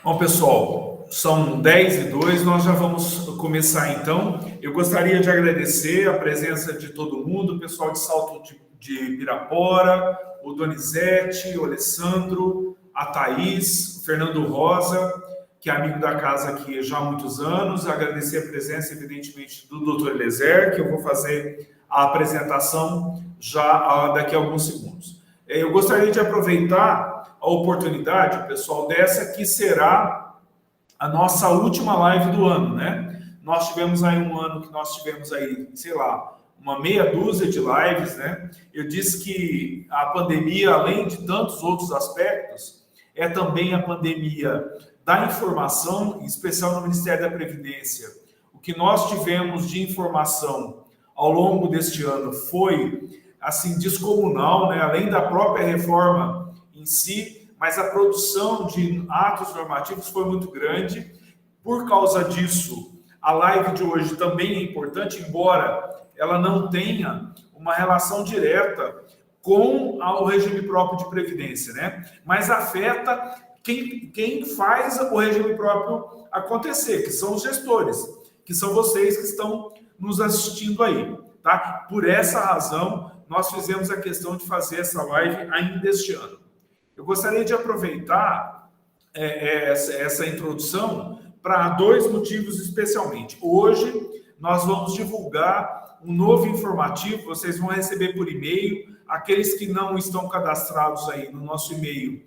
Bom, pessoal, são 10h02, nós já vamos começar então. Eu gostaria de agradecer a presença de todo mundo, o pessoal de Salto de Pirapora, o Donizete, o Alessandro, a Thaís, o Fernando Rosa, que é amigo da casa aqui já há muitos anos. Agradecer a presença, evidentemente, do Dr. Eliezer, que eu vou fazer a apresentação já daqui a alguns segundos. Eu gostaria de aproveitar a oportunidade, pessoal, dessa que será a nossa última live do ano, né? Nós tivemos aí um ano que nós tivemos aí, sei lá, uma meia dúzia de lives, né? Eu disse que a pandemia, além de tantos outros aspectos, é também a pandemia da informação, em especial no Ministério da Previdência. O que nós tivemos de informação ao longo deste ano foi, assim, descomunal, né? Além da própria reforma em si, mas a produção de atos normativos foi muito grande. Por causa disso, a live de hoje também é importante, embora ela não tenha uma relação direta com o regime próprio de previdência, né? Mas afeta quem faz o regime próprio acontecer, que são os gestores, que são vocês que estão nos assistindo aí, tá? Por essa razão, nós fizemos a questão de fazer essa live ainda este ano. Eu gostaria de aproveitar essa introdução para dois motivos especialmente. Hoje, nós vamos divulgar um novo informativo, vocês vão receber por e-mail. Aqueles que não estão cadastrados aí no nosso e-mail,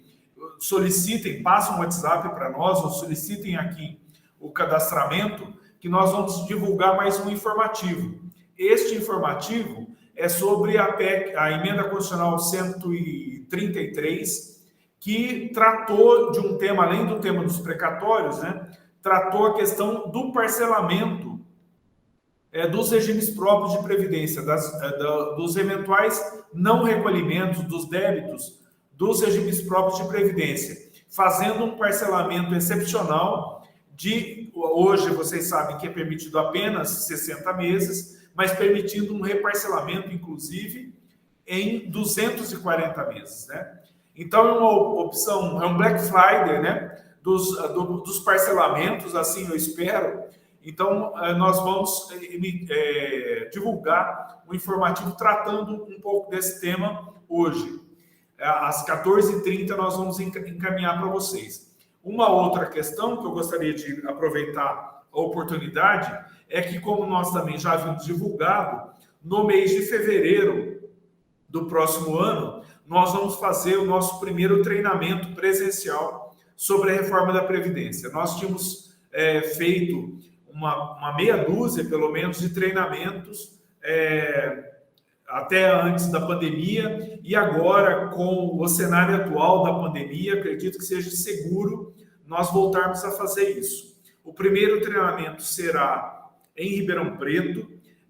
solicitem, passem um WhatsApp para nós, ou solicitem aqui o cadastramento, que nós vamos divulgar mais um informativo. Este informativo é sobre a PEC, a Emenda Constitucional 133, que tratou de um tema, além do tema dos precatórios, né, tratou a questão do parcelamento dos regimes próprios de previdência, dos eventuais não recolhimentos dos débitos dos regimes próprios de previdência, fazendo um parcelamento excepcional de, hoje vocês sabem que é permitido apenas 60 meses, mas permitindo um reparcelamento, inclusive, em 240 meses, né? Então, é uma opção, é um Black Friday, né? Dos parcelamentos, assim eu espero. Então, nós vamos divulgar um informativo tratando um pouco desse tema hoje. Às 14h30 nós vamos encaminhar para vocês. Uma outra questão que eu gostaria de aproveitar a oportunidade é que, como nós também já havíamos divulgado, no mês de fevereiro do próximo ano, nós vamos fazer o nosso primeiro treinamento presencial sobre a reforma da Previdência. Nós tínhamos feito uma meia dúzia, pelo menos, de treinamentos até antes da pandemia, e agora, com o cenário atual da pandemia, acredito que seja seguro nós voltarmos a fazer isso. O primeiro treinamento será em Ribeirão Preto,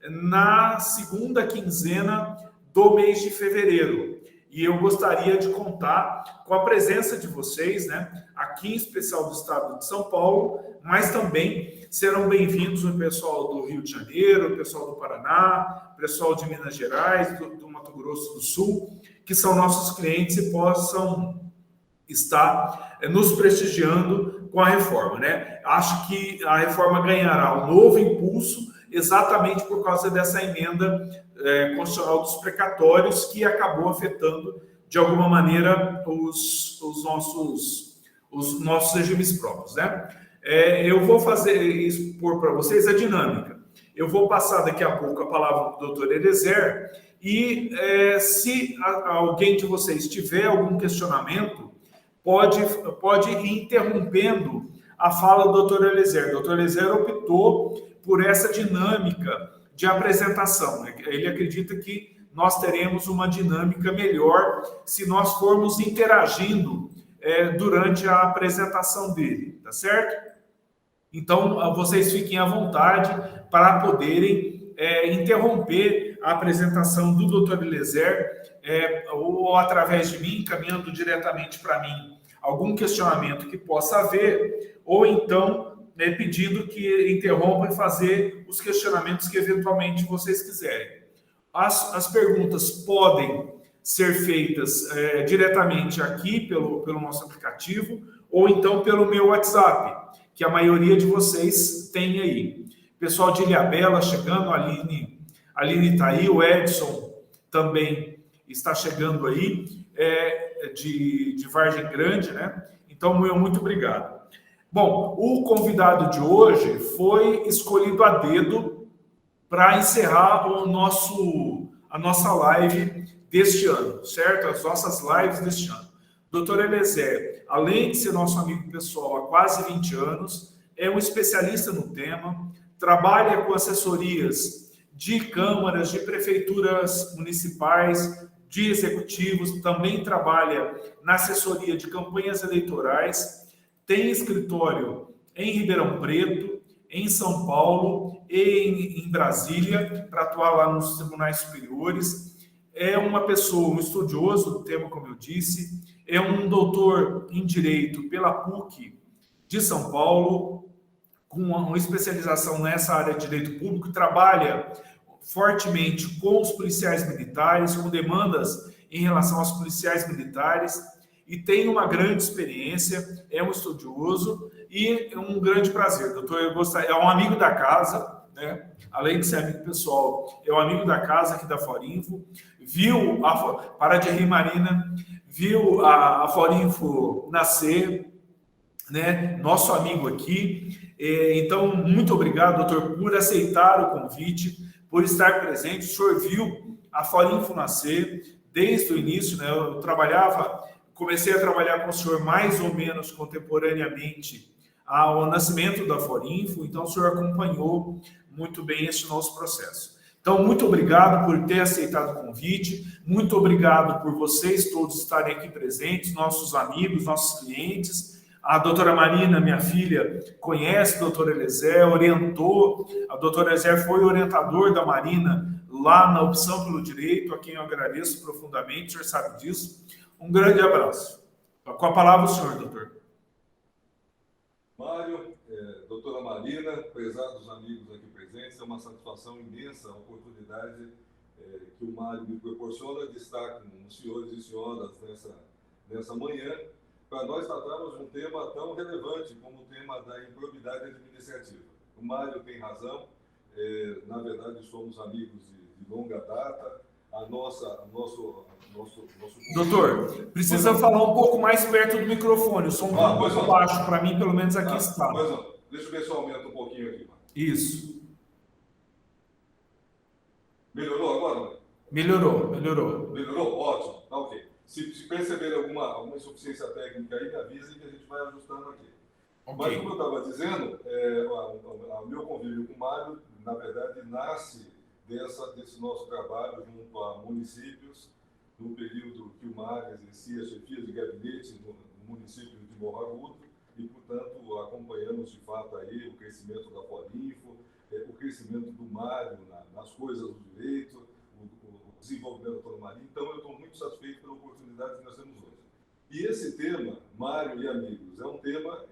na segunda quinzena do mês de fevereiro. E eu gostaria de contar com a presença de vocês, né, aqui em especial do estado de São Paulo, mas também serão bem-vindos o pessoal do Rio de Janeiro, o pessoal do Paraná, o pessoal de Minas Gerais, do Mato Grosso do Sul, que são nossos clientes e possam estar nos prestigiando com a reforma, né? Acho que a reforma ganhará um novo impulso exatamente por causa dessa emenda constitucional dos precatórios, que acabou afetando de alguma maneira os nossos regimes próprios, né? Eu vou expor para vocês a dinâmica. Eu vou passar daqui a pouco a palavra para o Dr. Eliezer e se alguém de vocês tiver algum questionamento, pode ir interrompendo a fala do Dr. Eliezer. O Dr. Eliezer optou por essa dinâmica de apresentação. Ele acredita que nós teremos uma dinâmica melhor se nós formos interagindo durante a apresentação dele, tá certo? Então, vocês fiquem à vontade para poderem interromper a apresentação do Dr. Eliezer ou através de mim, encaminhando diretamente para mim algum questionamento que possa haver, ou então pedindo que interrompam e fazer os questionamentos que eventualmente vocês quiserem. As perguntas podem ser feitas diretamente aqui pelo nosso aplicativo, ou então pelo meu WhatsApp, que a maioria de vocês tem aí. Pessoal de Ilhabela chegando, a Aline está aí, o Edson também está chegando aí, de Vargem Grande, né? Então, muito obrigado. Bom, o convidado de hoje foi escolhido a dedo para encerrar a nossa live deste ano, certo? As nossas lives deste ano. Dr. Eliezer, além de ser nosso amigo pessoal há quase 20 anos, é um especialista no tema, trabalha com assessorias de câmaras, de prefeituras municipais, de executivos, também trabalha na assessoria de campanhas eleitorais, tem escritório em Ribeirão Preto, em São Paulo e em Brasília, para atuar lá nos tribunais superiores. É uma pessoa, um estudioso do tema, como eu disse, é um doutor em Direito pela PUC de São Paulo, com uma especialização nessa área de Direito Público, trabalha fortemente com os policiais militares, com demandas em relação aos policiais militares, e tem uma grande experiência, é um estudioso e é um grande prazer. Doutor, é um amigo da casa, né? Além de ser amigo pessoal, é um amigo da casa aqui da Forinfo, viu para de rir, Marina, viu a Forinfo nascer, né? Nosso amigo aqui. Então, muito obrigado, doutor, por aceitar o convite, por estar presente. O senhor viu a Forinfo nascer desde o início, né? Comecei a trabalhar com o senhor mais ou menos contemporaneamente ao nascimento da Forinfo, então o senhor acompanhou muito bem esse nosso processo. Então, muito obrigado por ter aceitado o convite, muito obrigado por vocês todos estarem aqui presentes, nossos amigos, nossos clientes. A doutora Marina, minha filha, conhece o doutor Eliezer, orientou, a doutora Eliezer foi orientador da Marina lá na Opção pelo Direito, a quem eu agradeço profundamente, o senhor sabe disso. Um grande abraço. Com a palavra o senhor, doutor. Mário, doutora Marina, prezados amigos aqui presentes, é uma satisfação imensa a oportunidade que o Mário me proporciona de estar com os senhores e senhoras nessa manhã, para nós tratarmos de um tema tão relevante como o tema da improbidade administrativa. O Mário tem razão, na verdade somos amigos de longa data, Doutor, precisa falar um pouco mais perto do microfone, o som está um pouco baixo, para mim pelo menos aqui está. Pois não, deixa eu ver se eu aumento um pouquinho aqui. Isso. Melhorou agora? Melhorou. Melhorou? Ótimo, tá ok. Se perceber alguma insuficiência técnica aí, me avisem que a gente vai ajustando aqui. Okay. Mas como eu estava dizendo, o meu convívio com o Mário, na verdade, nasce desse nosso trabalho junto a municípios, no período que o Mário exercia a chefia de gabinete no município de Morro Agudo, e, portanto, acompanhamos de fato aí o crescimento da Forinfo, o crescimento do Mário nas coisas do direito, o desenvolvimento da doutora Maria. Então, eu estou muito satisfeito pela oportunidade que nós temos hoje. E esse tema, Mário e amigos, é um tema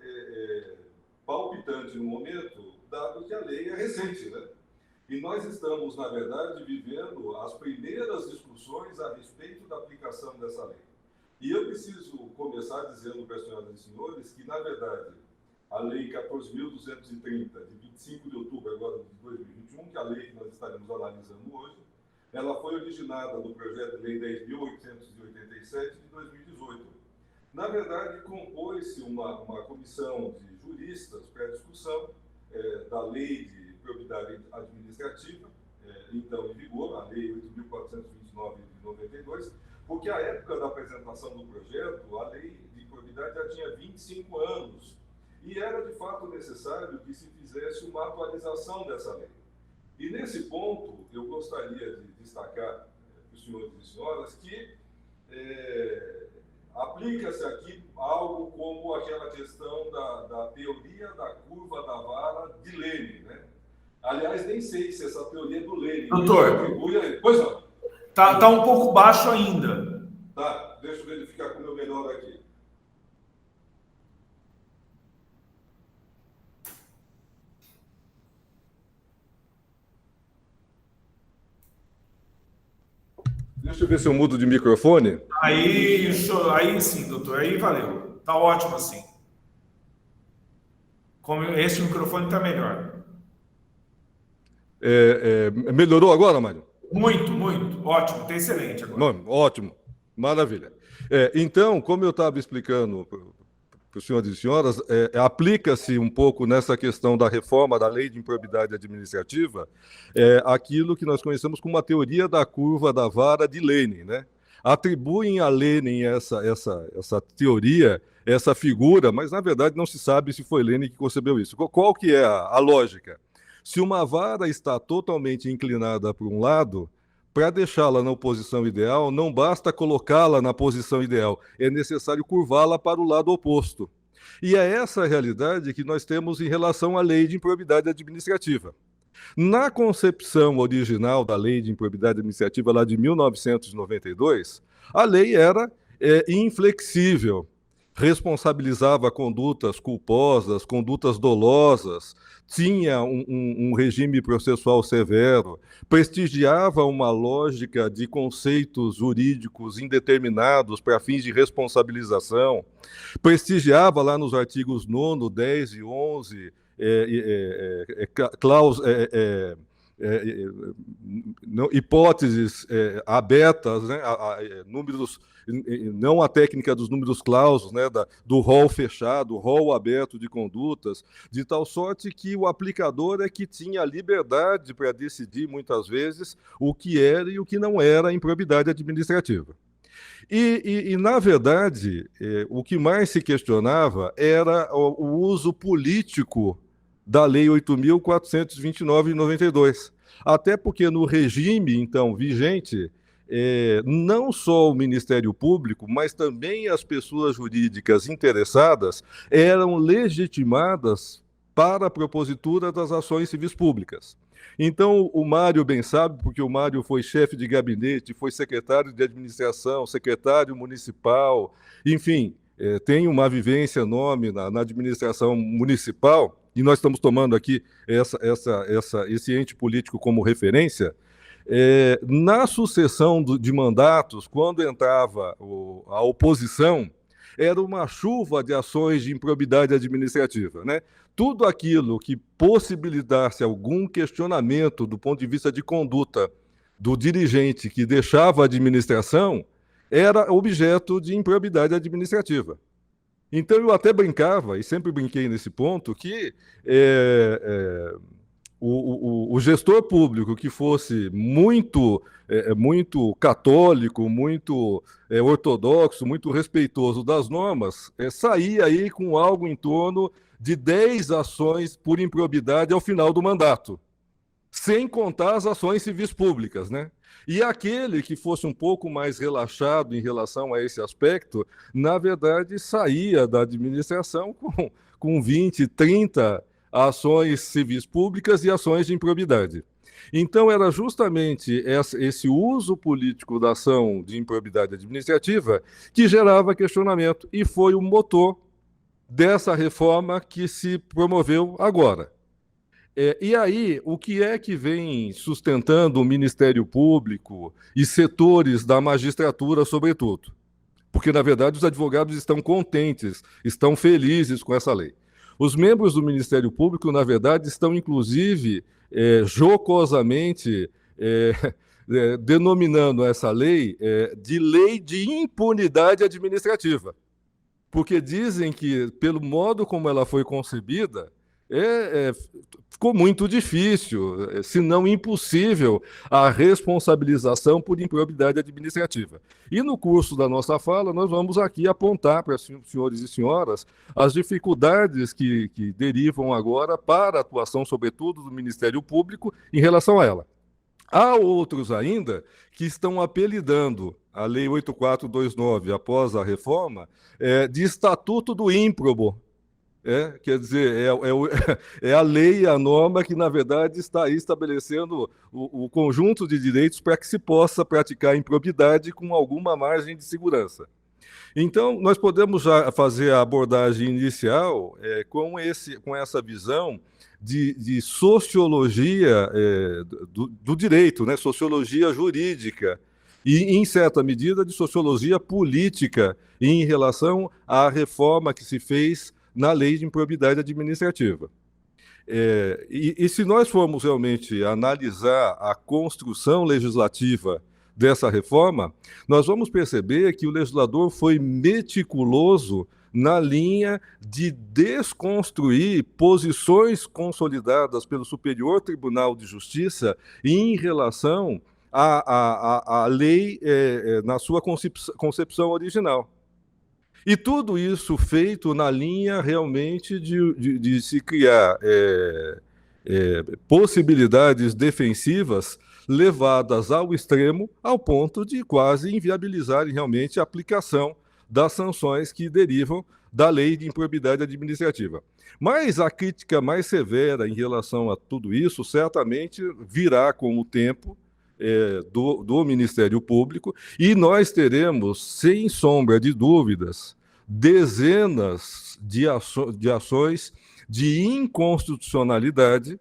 palpitante no momento, dado que a lei é recente, né? E nós estamos, na verdade, vivendo as primeiras discussões a respeito da aplicação dessa lei. E eu preciso começar dizendo para as senhoras e senhores que, na verdade, a Lei 14.230, de 25 de outubro agora de 2021, que é a lei que nós estaremos analisando hoje, ela foi originada do projeto de lei 10.887 de 2018. Na verdade, compôs-se uma comissão de juristas para a discussão da lei de probidade administrativa, então em vigor, a lei 8.429 de 92, porque à época da apresentação do projeto, a lei de probidade já tinha 25 anos, e era de fato necessário que se fizesse uma atualização dessa lei. E nesse ponto, eu gostaria de destacar para os senhores e senhoras que aplica-se aqui algo como aquela questão da teoria da curva da vara de Lênin, né? Aliás, nem sei se essa teoria é do Lênin. Doutor, pois não. Tá um pouco baixo ainda. Tá, deixa eu verificar com o meu melhor aqui. Deixa eu ver se eu mudo de microfone. Aí sim, doutor. Aí valeu. Tá ótimo assim. Como esse microfone está melhor. Melhorou agora, Mário? Muito, muito. Ótimo, está excelente agora. Não, ótimo, maravilha. Então, como eu estava explicando para os senhores e senhoras, aplica-se um pouco nessa questão da reforma da lei de improbidade administrativa aquilo que nós conhecemos como a teoria da curva da vara de Lenin, né? Atribuem a Lenin essa teoria, essa figura, mas na verdade não se sabe se foi Lenin que concebeu isso. Qual que é a lógica? Se uma vara está totalmente inclinada para um lado, para deixá-la na posição ideal, não basta colocá-la na posição ideal, é necessário curvá-la para o lado oposto. E é essa a realidade que nós temos em relação à lei de improbidade administrativa. Na concepção original da lei de improbidade administrativa, lá de 1992, a lei era inflexível, responsabilizava condutas culposas, condutas dolosas, tinha um regime processual severo, prestigiava uma lógica de conceitos jurídicos indeterminados para fins de responsabilização, prestigiava lá nos artigos 9º, 10 e 11 hipóteses abertas, né, números, não a técnica dos números clausos, né, do rol fechado, rol aberto de condutas, de tal sorte que o aplicador é que tinha liberdade para decidir, muitas vezes, o que era e o que não era improbidade administrativa. Na verdade, o que mais se questionava era o uso político da Lei 8.429 de 92. Até porque no regime, então, vigente, não só o Ministério Público, mas também as pessoas jurídicas interessadas eram legitimadas para a propositura das ações civis públicas. Então, o Mário bem sabe, porque o Mário foi chefe de gabinete, foi secretário de administração, secretário municipal, enfim, tem uma vivência enorme na administração municipal, e nós estamos tomando aqui esse ente político como referência. Na sucessão de mandatos, quando entrava a oposição, era uma chuva de ações de improbidade administrativa, né? Tudo aquilo que possibilitasse algum questionamento do ponto de vista de conduta do dirigente que deixava a administração era objeto de improbidade administrativa. Então, eu até brincava, e sempre brinquei nesse ponto, que o gestor público que fosse muito católico, muito ortodoxo, muito respeitoso das normas, saía aí com algo em torno de 10 ações por improbidade ao final do mandato, sem contar as ações civis públicas, né? E aquele que fosse um pouco mais relaxado em relação a esse aspecto, na verdade, saía da administração com 20, 30 ações civis públicas e ações de improbidade. Então, era justamente esse uso político da ação de improbidade administrativa que gerava questionamento e foi o motor dessa reforma que se promoveu agora. E aí, o que é que vem sustentando o Ministério Público e setores da magistratura, sobretudo? Porque, na verdade, os advogados estão contentes, estão felizes com essa lei. Os membros do Ministério Público, na verdade, estão, inclusive, jocosamente denominando essa lei de lei de impunidade administrativa. Porque dizem que, pelo modo como ela foi concebida, ficou muito difícil, se não impossível, a responsabilização por improbidade administrativa. E no curso da nossa fala, nós vamos aqui apontar para os senhores e senhoras as dificuldades que derivam agora para a atuação, sobretudo, do Ministério Público em relação a ela. Há outros ainda que estão apelidando a Lei 8.429, após a reforma, de Estatuto do Ímprobo. Quer dizer, é a lei, a norma que, na verdade, está aí estabelecendo o conjunto de direitos para que se possa praticar a improbidade com alguma margem de segurança. Então, nós podemos já fazer a abordagem inicial com essa visão de sociologia do direito, né? Sociologia jurídica, e, em certa medida, de sociologia política em relação à reforma que se fez na lei de improbidade administrativa. E se nós formos realmente analisar a construção legislativa dessa reforma, nós vamos perceber que o legislador foi meticuloso na linha de desconstruir posições consolidadas pelo Superior Tribunal de Justiça em relação à lei na sua concepção original. E tudo isso feito na linha realmente de se criar possibilidades defensivas levadas ao extremo, ao ponto de quase inviabilizarem realmente a aplicação das sanções que derivam da lei de improbidade administrativa. Mas a crítica mais severa em relação a tudo isso certamente virá com o tempo do Ministério Público, e nós teremos, sem sombra de dúvidas, dezenas de ações de inconstitucionalidade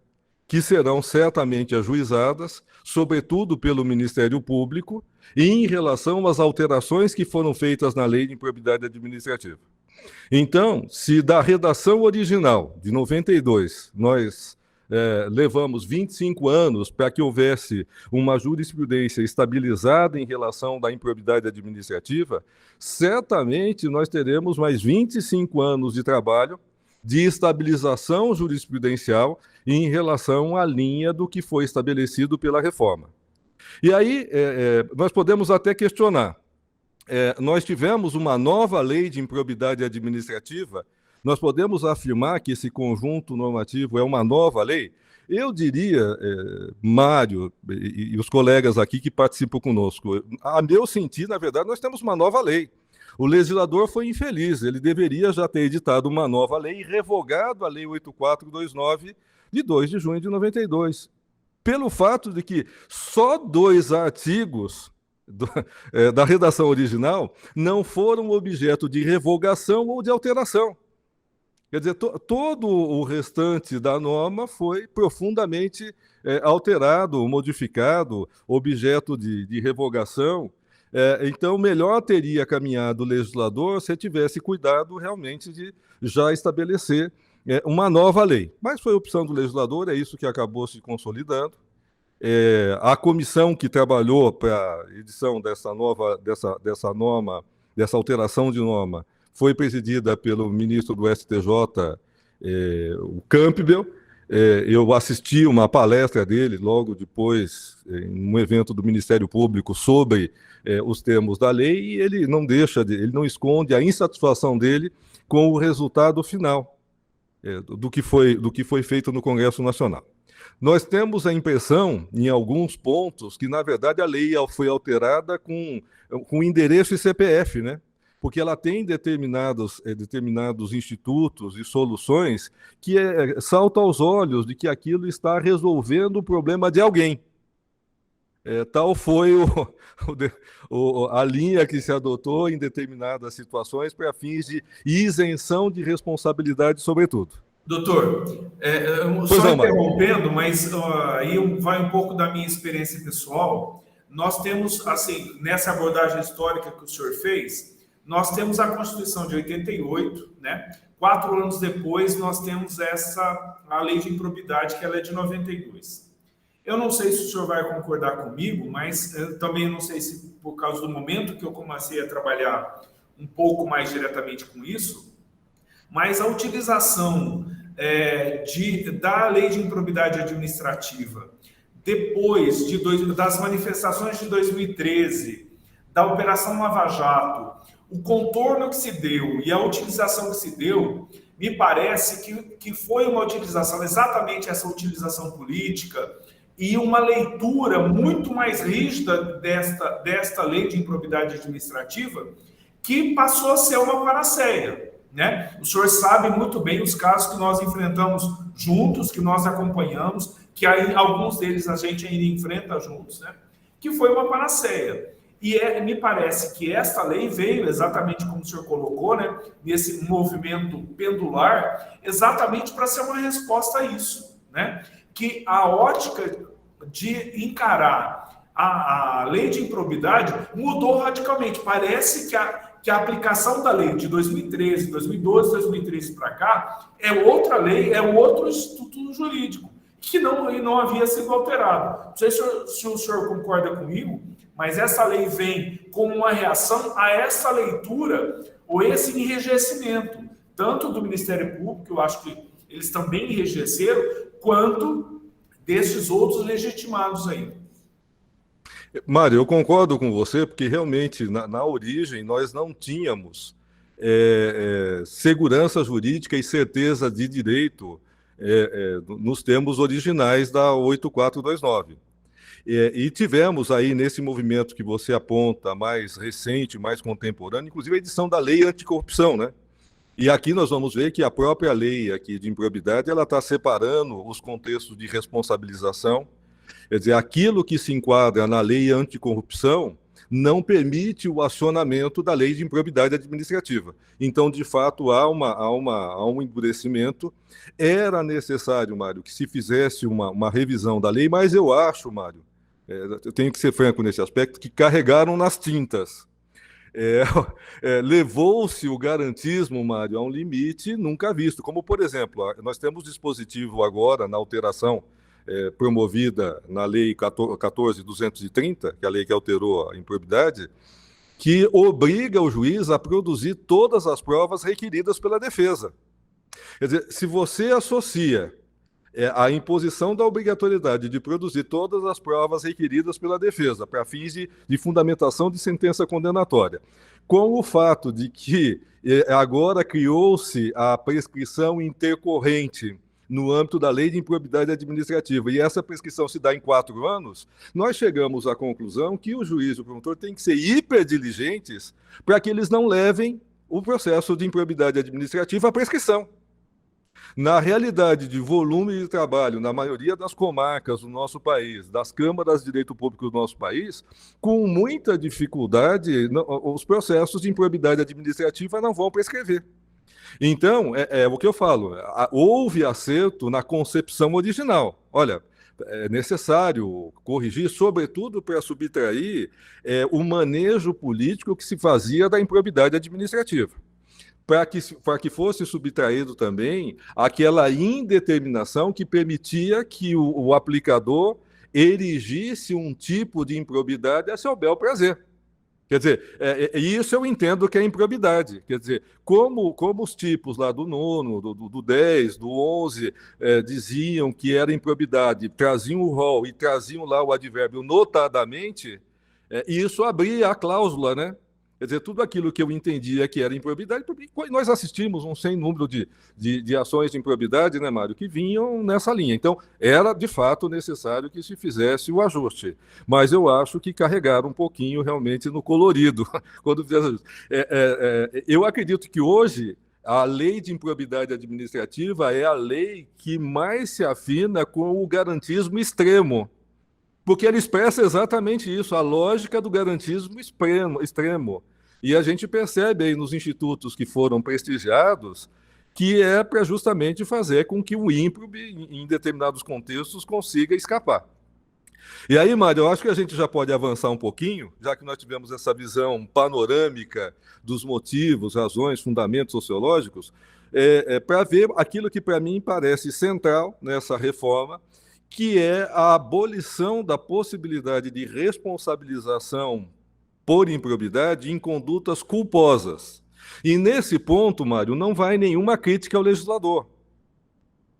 que serão certamente ajuizadas, sobretudo pelo Ministério Público, em relação às alterações que foram feitas na lei de improbidade administrativa. Então, se da redação original, de 92, nós levamos 25 anos para que houvesse uma jurisprudência estabilizada em relação da improbidade administrativa, certamente nós teremos mais 25 anos de trabalho de estabilização jurisprudencial em relação à linha do que foi estabelecido pela reforma. E aí, nós podemos até questionar. Nós tivemos uma nova lei de improbidade administrativa. Nós podemos afirmar que esse conjunto normativo é uma nova lei? Eu diria, Mário e os colegas aqui que participam conosco, a meu sentir, na verdade, nós temos uma nova lei. O legislador foi infeliz, ele deveria já ter editado uma nova lei e revogado a Lei 8429, de 2 de junho de 92, pelo fato de que só 2 artigos da redação original não foram objeto de revogação ou de alteração. Quer dizer, todo o restante da norma foi profundamente alterado, modificado, objeto de revogação. Então, melhor teria caminhado o legislador se tivesse cuidado realmente de já estabelecer uma nova lei. Mas foi opção do legislador, é isso que acabou se consolidando. A comissão que trabalhou para a edição dessa norma, dessa alteração de norma, foi presidida pelo ministro do STJ, o Campbell. Eu assisti uma palestra dele logo depois, em um evento do Ministério Público, sobre os termos da lei, e ele não esconde a insatisfação dele com o resultado final do que foi feito no Congresso Nacional. Nós temos a impressão, em alguns pontos, que, na verdade, a lei foi alterada com endereço e CPF, né? Porque ela tem determinados institutos e soluções que saltam aos olhos de que aquilo está resolvendo o problema de alguém. Tal foi a linha que se adotou em determinadas situações para fins de isenção de responsabilidade, sobretudo. Doutor, só interrompendo, mas aí vai um pouco da minha experiência pessoal. Nós temos, assim, nessa abordagem histórica que o senhor fez, nós temos a Constituição de 88, né? 4 anos depois, nós temos a lei de improbidade, que ela é de 92. Eu não sei se o senhor vai concordar comigo, mas eu também não sei se por causa do momento que eu comecei a trabalhar um pouco mais diretamente com isso, mas a utilização da lei de improbidade administrativa depois das manifestações de 2013, da Operação Lava Jato, o contorno que se deu e a utilização que se deu, me parece que foi uma utilização, exatamente essa utilização política, e uma leitura muito mais rígida desta lei de improbidade administrativa, que passou a ser uma panaceia, né? O senhor sabe muito bem os casos que nós enfrentamos juntos, que nós acompanhamos, que aí, alguns deles a gente ainda enfrenta juntos, né? Que foi uma panaceia. E me parece que esta lei veio, exatamente como o senhor colocou, né, nesse movimento pendular, exatamente para ser uma resposta a isso, né? Que a ótica de encarar a lei de improbidade mudou radicalmente. Parece que a aplicação da lei de 2013, 2012, 2013 para cá é outra lei, é outro instituto jurídico, que não havia sido alterado. Não sei se o senhor concorda comigo, mas essa lei vem como uma reação a essa leitura ou esse enrijecimento, tanto do Ministério Público, eu acho que eles também enrijeceram, quanto desses outros legitimados aí. Mário, eu concordo com você, porque realmente, na origem, nós não tínhamos segurança jurídica e certeza de direito nos termos originais da 8429. E tivemos aí, nesse movimento que você aponta, mais recente, mais contemporâneo, inclusive a edição da Lei Anticorrupção, né? E aqui nós vamos ver que a própria lei aqui de improbidade, ela está separando os contextos de responsabilização. Quer dizer, aquilo que se enquadra na lei anticorrupção não permite o acionamento da lei de improbidade administrativa. Então, de fato, há um endurecimento. Era necessário, Mário, que se fizesse uma revisão da lei, mas eu acho, Mário, eu tenho que ser franco nesse aspecto, que carregaram nas tintas. Levou-se o garantismo, Mário, a um limite nunca visto. Como, por exemplo, nós temos dispositivo agora na alteração promovida na Lei 14.230, que é a lei que alterou a improbidade, que obriga o juiz a produzir todas as provas requeridas pela defesa. Quer dizer, se você associa a imposição da obrigatoriedade de produzir todas as provas requeridas pela defesa para fins de fundamentação de sentença condenatória, com o fato de que agora criou-se a prescrição intercorrente no âmbito da lei de improbidade administrativa, e essa prescrição se dá em 4 anos, nós chegamos à conclusão que o juiz e o promotor têm que ser hiperdiligentes para que eles não levem o processo de improbidade administrativa à prescrição. Na realidade de volume de trabalho, na maioria das comarcas do nosso país, das câmaras de direito público do nosso país, com muita dificuldade, os processos de improbidade administrativa não vão prescrever. Então, é o que eu falo, houve acerto na concepção original. Olha, é necessário corrigir, sobretudo para subtrair o manejo político que se fazia da improbidade administrativa, para que fosse subtraído também aquela indeterminação que permitia que o aplicador erigisse um tipo de improbidade a seu bel prazer. Quer dizer, isso eu entendo que é improbidade. Quer dizer, como os tipos lá do 9º, do 10, do 11, diziam que era improbidade, traziam o rol e traziam lá o advérbio notadamente, isso abria a cláusula, né? Quer dizer, tudo aquilo que eu entendia que era improbidade, nós assistimos um sem número de ações de improbidade, né, Mário, que vinham nessa linha. Então, era, de fato, necessário que se fizesse o ajuste. Mas eu acho que carregaram um pouquinho, realmente, no colorido. Quando fizeram eu acredito que hoje a lei de improbidade administrativa é a lei que mais se afina com o garantismo extremo. Porque ele expressa exatamente isso, a lógica do garantismo extremo. E a gente percebe aí nos institutos que foram prestigiados que é para justamente fazer com que o ímprobe, em determinados contextos, consiga escapar. E aí, Mário, eu acho que a gente já pode avançar um pouquinho, já que nós tivemos essa visão panorâmica dos motivos, razões, fundamentos sociológicos, para ver aquilo que para mim parece central nessa reforma, que é a abolição da possibilidade de responsabilização por improbidade em condutas culposas. E nesse ponto, Mário, não vai nenhuma crítica ao legislador.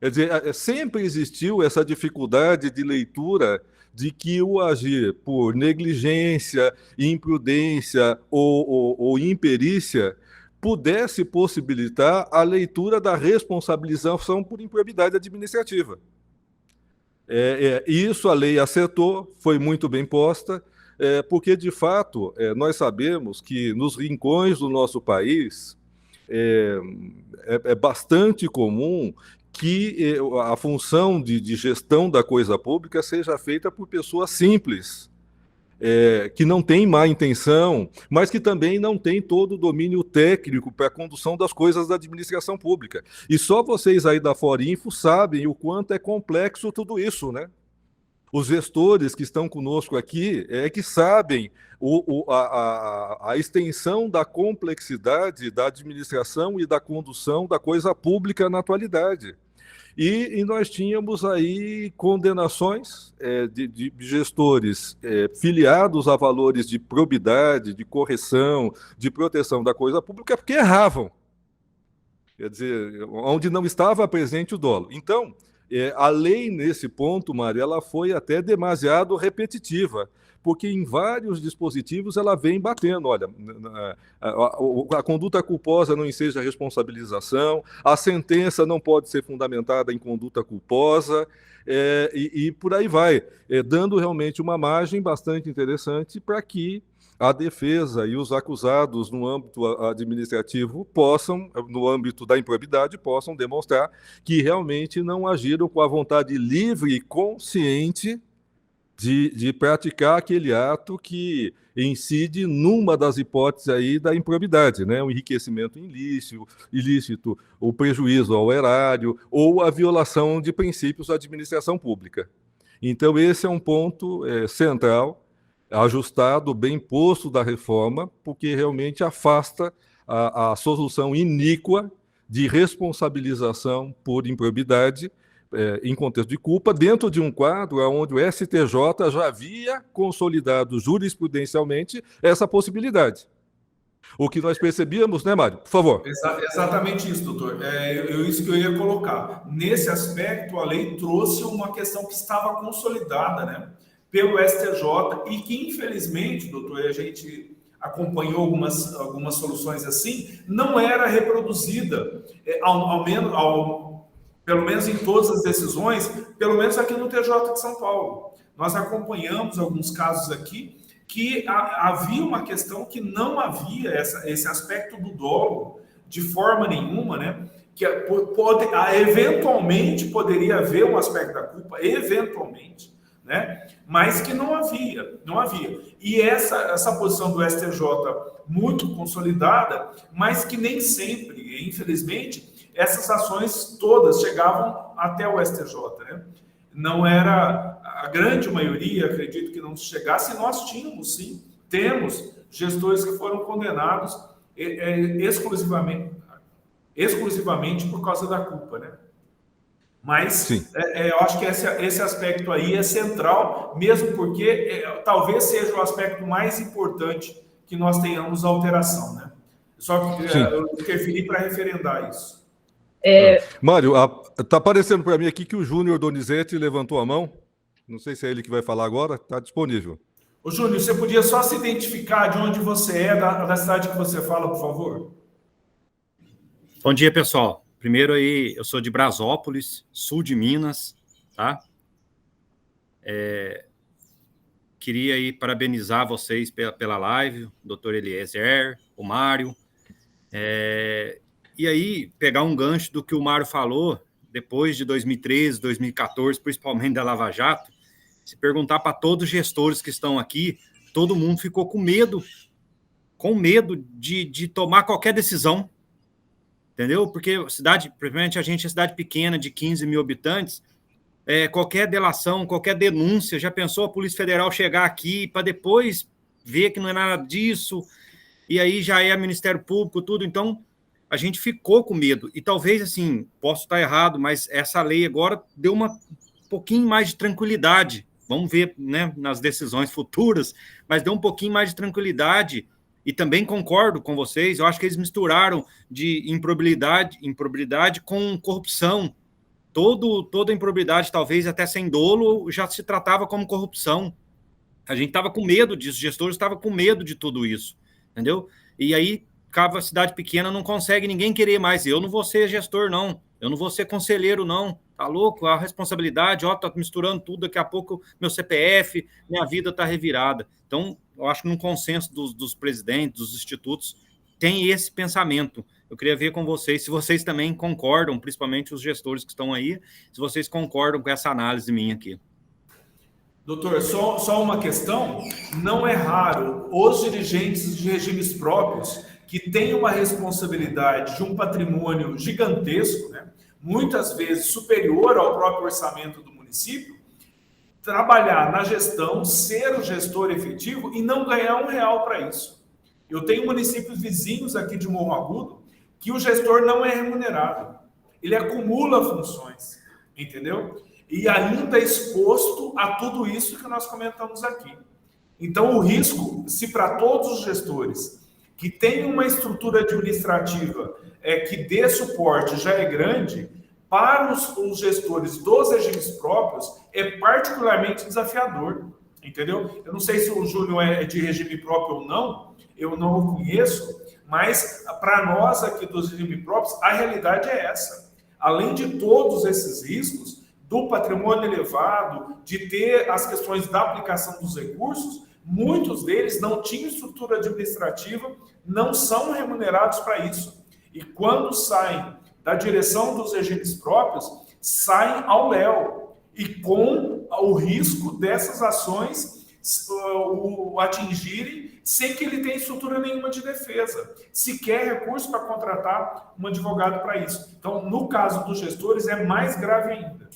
Quer dizer, sempre existiu essa dificuldade de leitura de que o agir por negligência, imprudência ou imperícia pudesse possibilitar a leitura da responsabilização por improbidade administrativa. Isso a lei acertou, foi muito bem posta, porque, de fato, nós sabemos que nos rincões do nosso país é bastante comum que a função de gestão da coisa pública seja feita por pessoas simples, que não têm má intenção, mas que também não têm todo o domínio técnico para a condução das coisas da administração pública. E só vocês aí da Forinfo sabem o quanto é complexo tudo isso, né? Os gestores que estão conosco aqui que sabem a extensão da complexidade da administração e da condução da coisa pública na atualidade. E nós tínhamos aí condenações de gestores filiados a valores de probidade, de correção, de proteção da coisa pública, porque erravam. Quer dizer, onde não estava presente o dolo. Então, a lei, nesse ponto, Mário, ela foi até demasiado repetitiva, porque em vários dispositivos ela vem batendo. Olha, a conduta culposa não enseja responsabilização, a sentença não pode ser fundamentada em conduta culposa, e por aí vai, dando realmente uma margem bastante interessante para que a defesa e os acusados no âmbito administrativo possam, no âmbito da improbidade, possam demonstrar que realmente não agiram com a vontade livre e consciente de praticar aquele ato que incide numa das hipóteses aí da improbidade, né? O enriquecimento ilícito, o prejuízo ao erário ou a violação de princípios da administração pública. Então, esse é um ponto central, ajustado, bem posto da reforma, porque realmente afasta a solução iníqua de responsabilização por improbidade em contexto de culpa, dentro de um quadro onde o STJ já havia consolidado jurisprudencialmente essa possibilidade. O que nós percebíamos, né, Mário? Por favor. Exatamente isso, doutor. Isso que eu ia colocar. Nesse aspecto, a lei trouxe uma questão que estava consolidada, né, pelo STJ e que, infelizmente, doutor, a gente acompanhou algumas soluções assim, não era reproduzida, pelo menos em todas as decisões, pelo menos aqui no TJ de São Paulo. Nós acompanhamos alguns casos aqui que havia uma questão que não havia esse aspecto do dolo de forma nenhuma, né? Que eventualmente poderia haver um aspecto da culpa, eventualmente, né? Mas que não havia. E essa posição do STJ muito consolidada, mas que nem sempre, infelizmente, essas ações todas chegavam até o STJ, né? Não era a grande maioria, acredito que não chegasse. Nós temos gestores que foram condenados exclusivamente por causa da culpa, né? Mas eu acho que esse aspecto aí é central, mesmo porque talvez seja o aspecto mais importante que nós tenhamos a alteração, né? Só que eu interferi para referendar isso. Mário, está aparecendo para mim aqui que o Júnior Donizete levantou a mão. Não sei se é ele que vai falar agora. Está disponível. Ô, Júnior, você podia só se identificar de onde você é, da cidade que você fala, por favor? Bom dia, pessoal. Primeiro aí, eu sou de Brasópolis, sul de Minas, tá? Queria aí parabenizar vocês pela live, o doutor Eliezer, o Mário. E aí, pegar um gancho do que o Mário falou, depois de 2013, 2014, principalmente da Lava Jato, se perguntar para todos os gestores que estão aqui, todo mundo ficou com medo de tomar qualquer decisão, entendeu? Porque principalmente a gente é cidade pequena, de 15 mil habitantes, qualquer delação, qualquer denúncia, já pensou a Polícia Federal chegar aqui para depois ver que não é nada disso, e aí já é Ministério Público, tudo, então a gente ficou com medo, e talvez, assim, posso estar errado, mas essa lei agora deu um pouquinho mais de tranquilidade, vamos ver, né, nas decisões futuras, mas deu um pouquinho mais de tranquilidade, e também concordo com vocês, eu acho que eles misturaram de improbidade com corrupção, toda improbidade, talvez até sem dolo, já se tratava como corrupção, a gente estava com medo disso, os gestores estavam com medo de tudo isso, entendeu? E aí, a cidade pequena não consegue ninguém querer mais. Eu não vou ser gestor, não. Eu não vou ser conselheiro, não. Tá louco? A responsabilidade, tá misturando tudo. Daqui a pouco, meu CPF, minha vida tá revirada. Então, eu acho que no consenso dos presidentes, dos institutos, tem esse pensamento. Eu queria ver com vocês, se vocês também concordam, principalmente os gestores que estão aí, se vocês concordam com essa análise minha aqui. Doutor, só uma questão. Não é raro os dirigentes de regimes próprios que têm uma responsabilidade de um patrimônio gigantesco, né, muitas vezes superior ao próprio orçamento do município, trabalhar na gestão, ser o gestor efetivo e não ganhar R$1 para isso. Eu tenho municípios vizinhos aqui de Morro Agudo que o gestor não é remunerado. Ele acumula funções, entendeu? E ainda é exposto a tudo isso que nós comentamos aqui. Então, o risco, se para todos os gestores que têm uma estrutura administrativa que dê suporte já é grande, para os gestores dos regimes próprios é particularmente desafiador, entendeu? Eu não sei se o Júnior é de regime próprio ou não, eu não o conheço, mas para nós aqui dos regimes próprios, a realidade é essa. Além de todos esses riscos, do patrimônio elevado, de ter as questões da aplicação dos recursos, muitos deles não tinham estrutura administrativa, não são remunerados para isso. E quando saem da direção dos regimes próprios, saem ao léu. E com o risco dessas ações o atingirem sem que ele tenha estrutura nenhuma de defesa. Sequer recurso para contratar um advogado para isso. Então, no caso dos gestores, é mais grave ainda.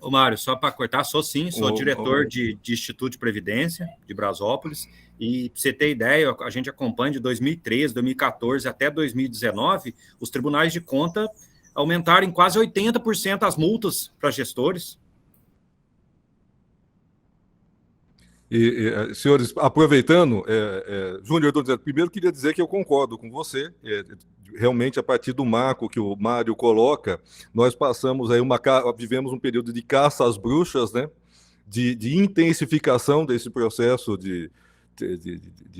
Ô, Mário, só para cortar, sou diretor de Instituto de Previdência de Brasópolis, e para você ter ideia, a gente acompanha de 2013, 2014 até 2019, os tribunais de conta aumentaram em quase 80% as multas para gestores. Senhores, aproveitando, Júnior, primeiro queria dizer que eu concordo com você. Realmente, a partir do marco que o Mário coloca, nós passamos aí vivemos um período de caça às bruxas, né? De intensificação desse processo de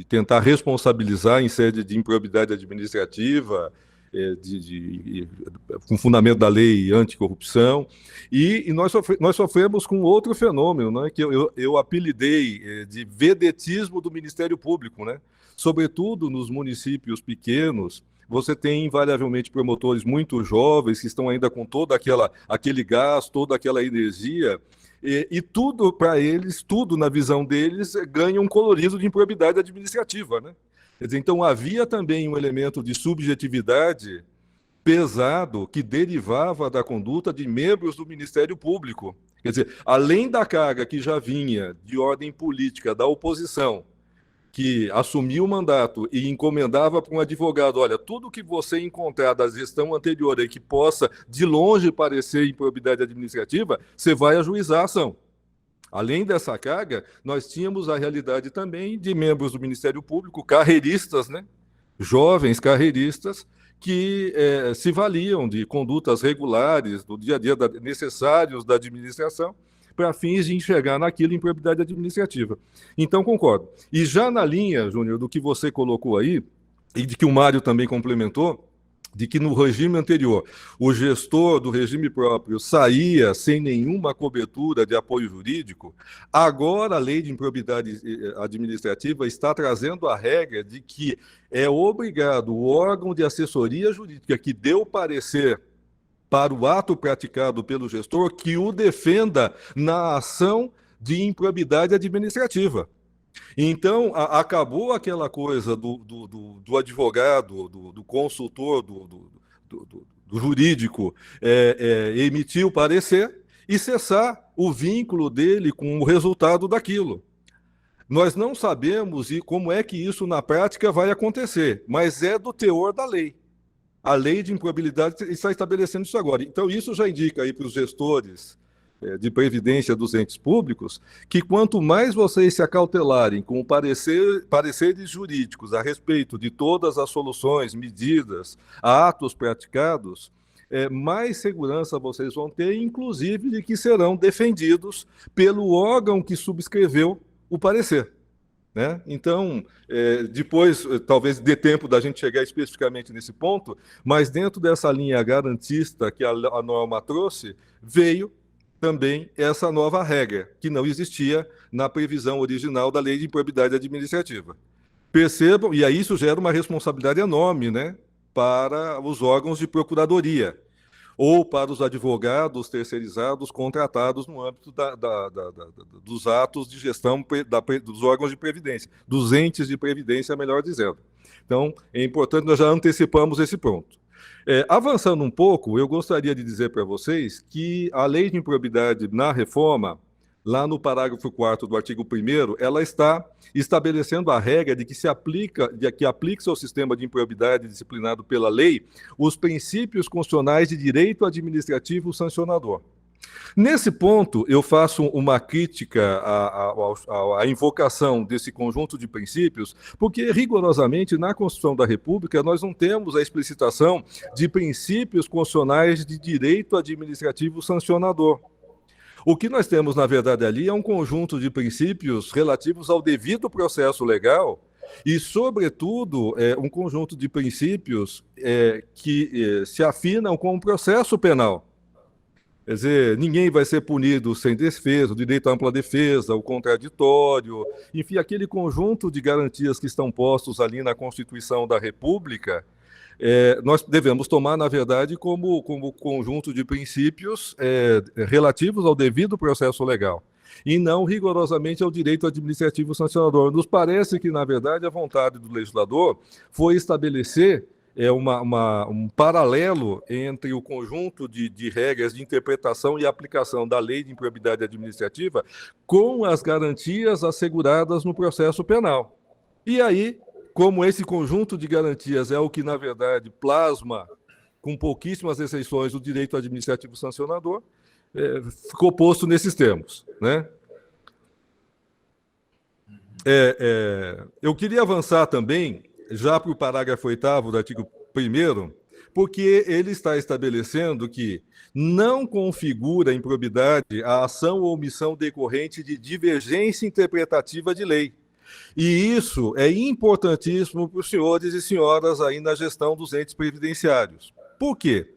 tentar responsabilizar em sede de improbidade administrativa, com fundamento da lei anticorrupção, e nós sofremos com outro fenômeno, né, que eu apelidei de vedetismo do Ministério Público, né? Sobretudo nos municípios pequenos, você tem invariavelmente promotores muito jovens que estão ainda com todo aquele gás, toda aquela energia, e tudo para eles, tudo na visão deles, ganha um colorido de improbidade administrativa, né? Quer dizer, então havia também um elemento de subjetividade pesado que derivava da conduta de membros do Ministério Público. Quer dizer, além da carga que já vinha de ordem política da oposição, que assumiu o mandato e encomendava para um advogado, olha, tudo que você encontrar da gestão anterior e que possa, de longe, parecer improbidade administrativa, você vai ajuizar a ação. Além dessa carga, nós tínhamos a realidade também de membros do Ministério Público, carreiristas, né? Jovens carreiristas, que se valiam de condutas regulares, do dia a dia necessários da administração, para fins de enxergar naquilo improbidade administrativa. Então, concordo. E já na linha, Júnior, do que você colocou aí, e de que o Mário também complementou, de que no regime anterior o gestor do regime próprio saía sem nenhuma cobertura de apoio jurídico, agora a lei de improbidade administrativa está trazendo a regra de que é obrigado o órgão de assessoria jurídica que deu parecer para o ato praticado pelo gestor que o defenda na ação de improbidade administrativa. Então, acabou aquela coisa do advogado, do consultor, do jurídico emitir o parecer e cessar o vínculo dele com o resultado daquilo. Nós não sabemos como é que isso na prática vai acontecer, mas é do teor da lei. A lei de improbidade está estabelecendo isso agora. Então, isso já indica aí para os gestores de previdência dos entes públicos que quanto mais vocês se acautelarem com pareceres jurídicos a respeito de todas as soluções, medidas, atos praticados, mais segurança vocês vão ter, inclusive de que serão defendidos pelo órgão que subscreveu o parecer. Né? Então, depois, talvez dê tempo da gente chegar especificamente nesse ponto, mas dentro dessa linha garantista que a norma trouxe, veio também essa nova regra, que não existia na previsão original da Lei de Improbidade Administrativa. Percebam, e aí isso gera uma responsabilidade enorme, né, para os órgãos de procuradoria, ou para os advogados terceirizados contratados no âmbito dos atos de gestão dos órgãos de previdência, dos entes de previdência, melhor dizendo. Então, é importante, nós já antecipamos esse ponto. Avançando um pouco, eu gostaria de dizer para vocês que a lei de improbidade na reforma lá no parágrafo 4º do artigo 1º, ela está estabelecendo a regra de que aplique-se ao sistema de improbidade disciplinado pela lei os princípios constitucionais de direito administrativo sancionador. Nesse ponto, eu faço uma crítica à invocação desse conjunto de princípios, porque, rigorosamente, na Constituição da República, nós não temos a explicitação de princípios constitucionais de direito administrativo sancionador. O que nós temos, na verdade, ali é um conjunto de princípios relativos ao devido processo legal e, sobretudo, um conjunto de princípios que se afinam com o processo penal. Quer dizer, ninguém vai ser punido sem defesa, o direito à ampla defesa, o contraditório, enfim, aquele conjunto de garantias que estão postos ali na Constituição da República, nós devemos tomar, na verdade, como conjunto de princípios relativos ao devido processo legal, e não rigorosamente ao direito administrativo sancionador. Nos parece que, na verdade, a vontade do legislador foi estabelecer um paralelo entre o conjunto de regras de interpretação e aplicação da lei de improbidade administrativa com as garantias asseguradas no processo penal. E aí, como esse conjunto de garantias é o que, na verdade, plasma, com pouquíssimas exceções, o direito administrativo sancionador, ficou posto nesses termos, né? Eu queria avançar também já para o parágrafo 8º do artigo 1º, porque ele está estabelecendo que não configura improbidade a ação ou omissão decorrente de divergência interpretativa de lei. E isso é importantíssimo para os senhores e senhoras aí na gestão dos entes previdenciários. Por quê?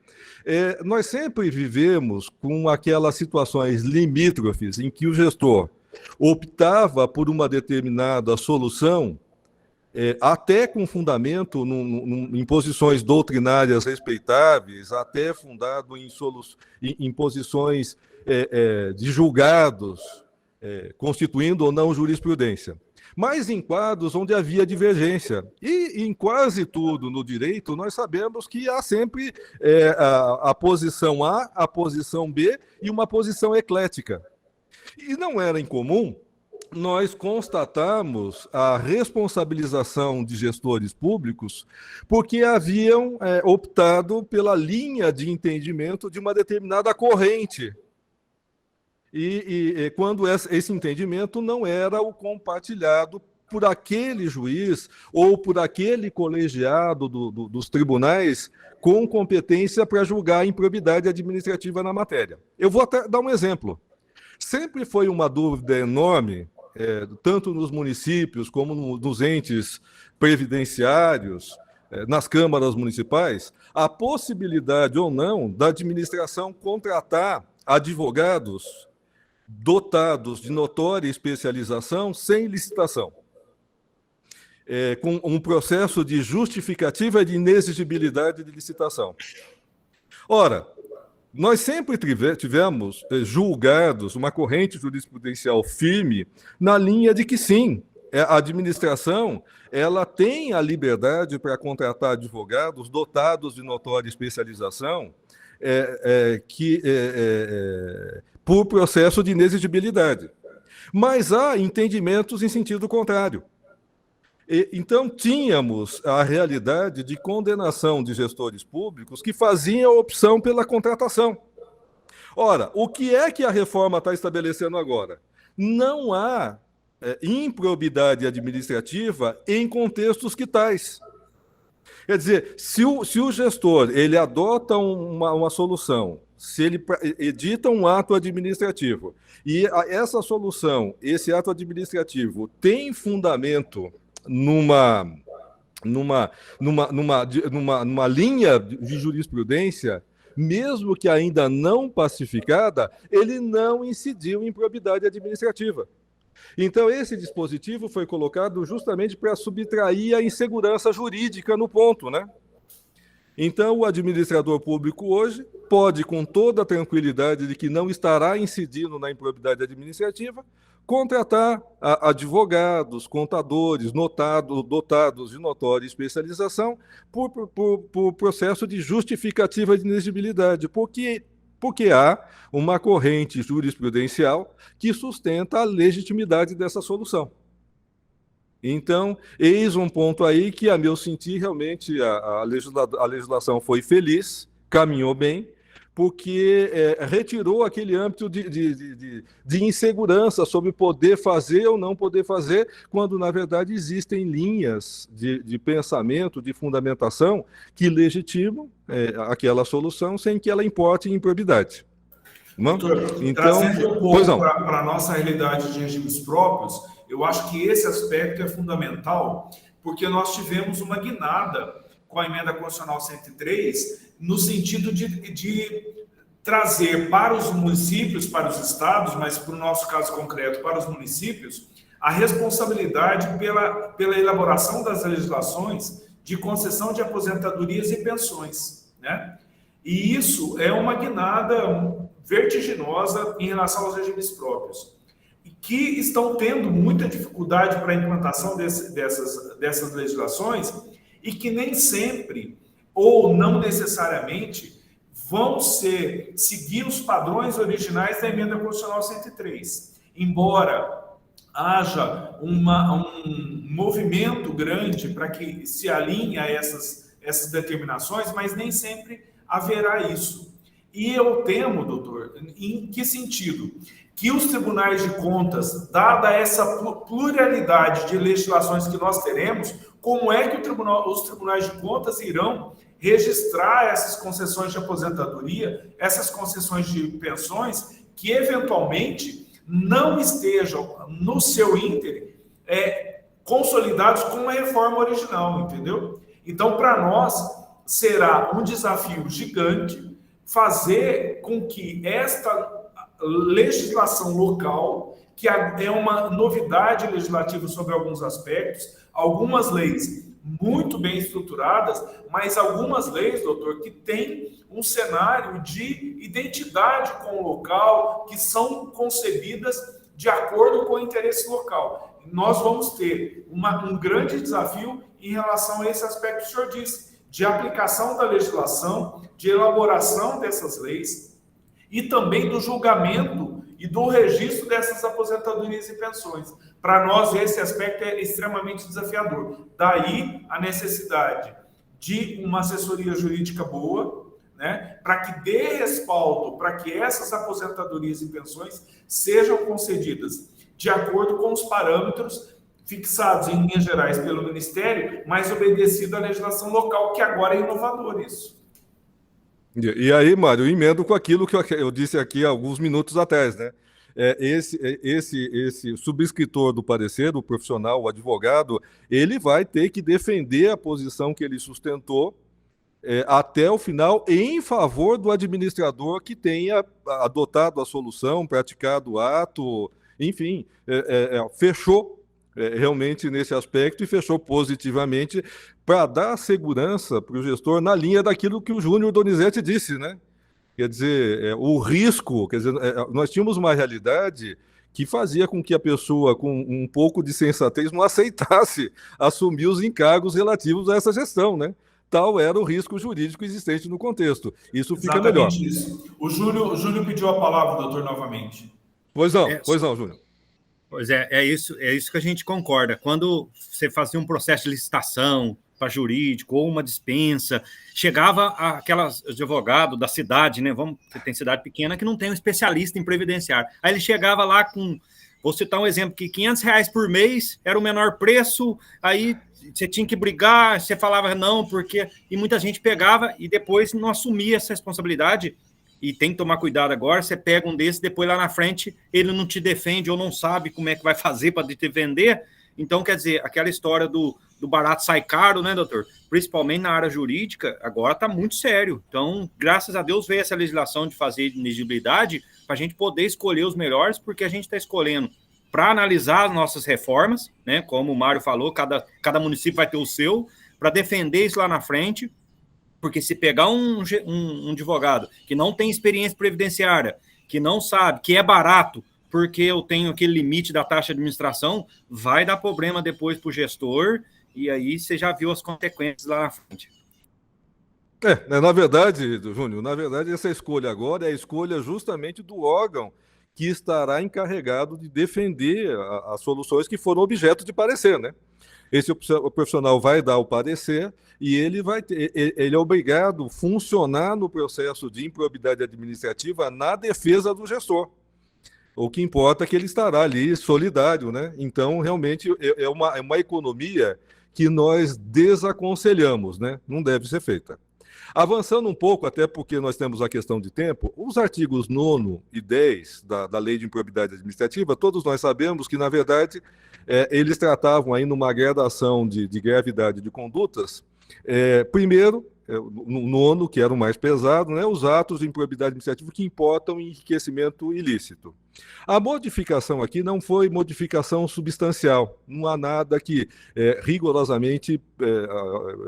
Nós sempre vivemos com aquelas situações limítrofes em que o gestor optava por uma determinada solução, até com fundamento em posições doutrinárias respeitáveis, até fundado em posições de julgados, constituindo ou não jurisprudência. Mas em quadros onde havia divergência. E em quase tudo no direito, nós sabemos que há sempre a posição A, a posição B e uma posição eclética. E não era incomum nós constatamos a responsabilização de gestores públicos porque haviam optado pela linha de entendimento de uma determinada corrente. E quando esse entendimento não era o compartilhado por aquele juiz ou por aquele colegiado dos tribunais com competência para julgar a improbidade administrativa na matéria. Eu vou até dar um exemplo. Sempre foi uma dúvida enorme, tanto nos municípios como nos entes previdenciários, nas câmaras municipais, a possibilidade ou não da administração contratar advogados dotados de notória especialização sem licitação, com um processo de justificativa e de inexigibilidade de licitação. Ora, nós sempre tivemos julgados uma corrente jurisprudencial firme na linha de que, sim, a administração ela tem a liberdade para contratar advogados dotados de notória especialização por processo de inexigibilidade. Mas há entendimentos em sentido contrário. Então, tínhamos a realidade de condenação de gestores públicos que faziam a opção pela contratação. Ora, o que é que a reforma está estabelecendo agora? Não há improbidade administrativa em contextos que tais. Quer dizer, se o gestor ele adota uma solução, se ele edita um ato administrativo, e essa solução, esse ato administrativo, tem fundamento numa linha de jurisprudência, mesmo que ainda não pacificada, ele não incidiu em improbidade administrativa. Então, esse dispositivo foi colocado justamente para subtrair a insegurança jurídica no ponto, né? Então, o administrador público hoje pode, com toda a tranquilidade de que não estará incidindo na improbidade administrativa, contratar advogados, contadores, dotados de notória especialização por processo de justificativa de inexigibilidade, porque porque há uma corrente jurisprudencial que sustenta a legitimidade dessa solução. Então, eis um ponto aí que, a meu sentir, realmente a legislação foi feliz, caminhou bem, porque retirou aquele âmbito de insegurança sobre poder fazer ou não poder fazer, quando, na verdade, existem linhas de pensamento, de fundamentação, que legitimam aquela solução sem que ela importe improbidade. Doutor, então, trazendo um pouco para a nossa realidade de regimes próprios, eu acho que esse aspecto é fundamental, porque nós tivemos uma guinada com a emenda constitucional 103, no sentido de trazer para os municípios, para os estados, mas para o nosso caso concreto, para os municípios, a responsabilidade pela elaboração das legislações de concessão de aposentadorias e pensões, né? E isso é uma guinada vertiginosa em relação aos regimes próprios, que estão tendo muita dificuldade para a implantação dessas legislações e que nem sempre, ou não necessariamente, vão seguir os padrões originais da emenda constitucional 103. Embora haja um movimento grande para que se alinhe a essas determinações, mas nem sempre haverá isso. E eu temo, doutor, em que sentido? Que os tribunais de contas, dada essa pluralidade de legislações que nós teremos, como é que os tribunais de contas irão registrar essas concessões de aposentadoria, essas concessões de pensões, que eventualmente não estejam no seu íntere consolidados com a reforma original, entendeu? Então, para nós, será um desafio gigante fazer com que esta legislação local, que é uma novidade legislativa sobre alguns aspectos, algumas leis muito bem estruturadas, mas algumas leis, doutor, que têm um cenário de identidade com o local, que são concebidas de acordo com o interesse local. Nós vamos ter um grande desafio em relação a esse aspecto que o senhor disse, de aplicação da legislação, de elaboração dessas leis e também do julgamento e do registro dessas aposentadorias e pensões. Para nós, esse aspecto é extremamente desafiador. Daí a necessidade de uma assessoria jurídica boa, né, para que dê respaldo, para que essas aposentadorias e pensões sejam concedidas de acordo com os parâmetros fixados em linhas gerais pelo Ministério, mas obedecido à legislação local, que agora é inovador isso. E aí, Mário, eu emendo com aquilo que eu disse aqui há alguns minutos atrás, né? Esse subscritor do parecer, o profissional, o advogado, ele vai ter que defender a posição que ele sustentou até o final em favor do administrador que tenha adotado a solução, praticado o ato, enfim, fechou realmente nesse aspecto e fechou positivamente para dar segurança para o gestor na linha daquilo que o Júnior Donizete disse, né? Quer dizer, o risco, quer dizer, nós tínhamos uma realidade que fazia com que a pessoa com um pouco de sensatez não aceitasse assumir os encargos relativos a essa gestão, né? Tal era o risco jurídico existente no contexto. Isso fica melhor. Isso. O Júnior pediu a palavra, doutor, novamente. Pois não, Júnior. Pois é isso que a gente concorda. Quando você fazia um processo de licitação para jurídico ou uma dispensa, chegava aquelas advogado da cidade, né? Você tem cidade pequena que não tem um especialista em previdenciário. Aí ele chegava lá com, vou citar um exemplo, que R$500 por mês era o menor preço, aí você tinha que brigar, você falava não, porque... E muita gente pegava e depois não assumia essa responsabilidade. E tem que tomar cuidado agora, você pega um desses, depois lá na frente ele não te defende ou não sabe como é que vai fazer para te vender. Então, quer dizer, aquela história do barato sai caro, né, doutor? Principalmente na área jurídica, agora está muito sério. Então, graças a Deus veio essa legislação de fazer inexigibilidade para a gente poder escolher os melhores, porque a gente está escolhendo para analisar as nossas reformas, né? Como o Mário falou, cada município vai ter o seu, para defender isso lá na frente. Porque se pegar um advogado que não tem experiência previdenciária, que não sabe, que é barato, porque eu tenho aquele limite da taxa de administração, vai dar problema depois para o gestor, e aí você já viu as consequências lá na frente. Na verdade, Júnior, essa escolha agora é a escolha justamente do órgão que estará encarregado de defender as soluções que foram objeto de parecer, né? Esse profissional vai dar o parecer e ele é obrigado a funcionar no processo de improbidade administrativa na defesa do gestor. O que importa é que ele estará ali solidário, né? Então, realmente, é uma economia que nós desaconselhamos, né? Não deve ser feita. Avançando um pouco, até porque nós temos a questão de tempo, os artigos 9º e 10 da Lei de Improbidade Administrativa, todos nós sabemos que, na verdade, eles tratavam aí numa gradação de gravidade de condutas. Primeiro, no 9º, que era o mais pesado, né, os atos de improbidade administrativa que importam em enriquecimento ilícito. A modificação aqui não foi modificação substancial, não há nada que rigorosamente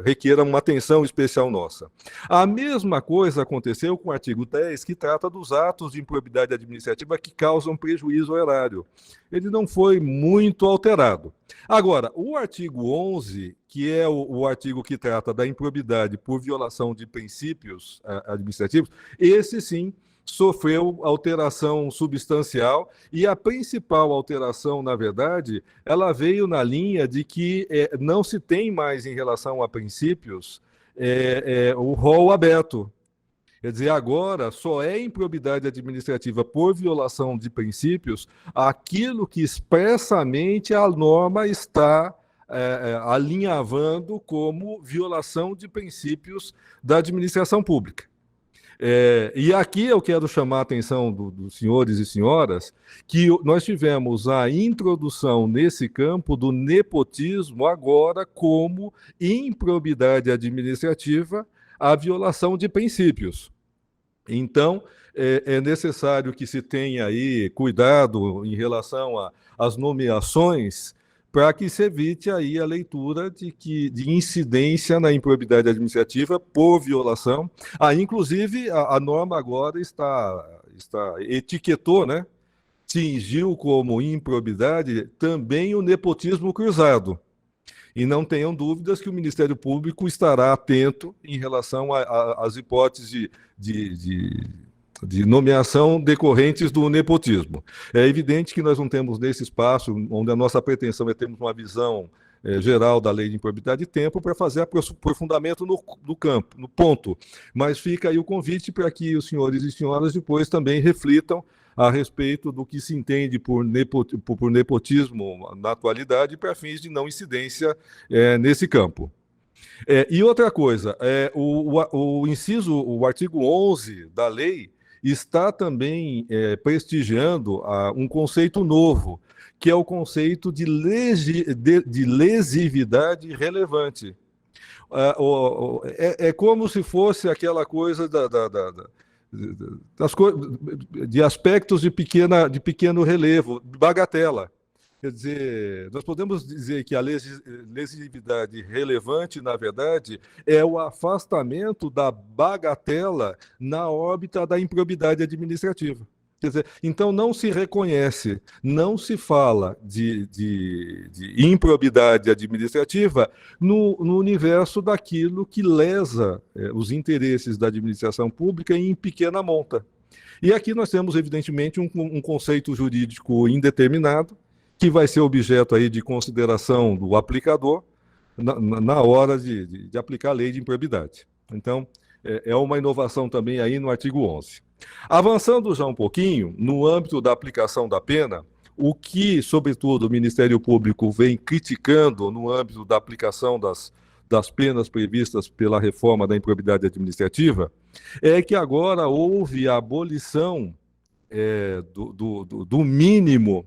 requeira uma atenção especial nossa. A mesma coisa aconteceu com o artigo 10, que trata dos atos de improbidade administrativa que causam prejuízo ao erário. Ele não foi muito alterado. Agora, o artigo 11, que é o artigo que trata da improbidade por violação de princípios administrativos, esse sim sofreu alteração substancial, e a principal alteração, na verdade, ela veio na linha de que não se tem mais, em relação a princípios, o rol aberto. Quer dizer, agora só é improbidade administrativa por violação de princípios aquilo que expressamente a norma está alinhavando como violação de princípios da administração pública. E aqui eu quero chamar a atenção dos senhores e senhoras que nós tivemos a introdução nesse campo do nepotismo agora como improbidade administrativa a violação de princípios. Então, é necessário que se tenha aí cuidado em relação às nomeações para que se evite aí a leitura de incidência na improbidade administrativa por violação. Inclusive, a norma agora etiquetou, né? Tingiu como improbidade também o nepotismo cruzado. E não tenham dúvidas que o Ministério Público estará atento em relação às hipóteses de nomeação decorrentes do nepotismo. É evidente que nós não temos nesse espaço, onde a nossa pretensão é termos uma visão geral da lei de improbidade, tempo para fazer aprofundamento no campo, no ponto. Mas fica aí o convite para que os senhores e senhoras depois também reflitam a respeito do que se entende por nepotismo na atualidade para fins de não incidência nesse campo. E outra coisa, o artigo 11 da lei está também prestigiando um conceito novo, que é o conceito de lesividade relevante. É como se fosse aquela coisa de aspectos de pequeno relevo, bagatela. Quer dizer, nós podemos dizer que a lesividade relevante, na verdade, é o afastamento da bagatela na órbita da improbidade administrativa. Quer dizer, então não se reconhece, não se fala de improbidade administrativa no universo daquilo que lesa os interesses da administração pública em pequena monta. E aqui nós temos, evidentemente, um conceito jurídico indeterminado, que vai ser objeto aí de consideração do aplicador na hora de aplicar a lei de improbidade. Então, é uma inovação também aí no artigo 11. Avançando já um pouquinho, no âmbito da aplicação da pena, o que, sobretudo, o Ministério Público vem criticando no âmbito da aplicação das penas previstas pela reforma da improbidade administrativa, é que agora houve a abolição do mínimo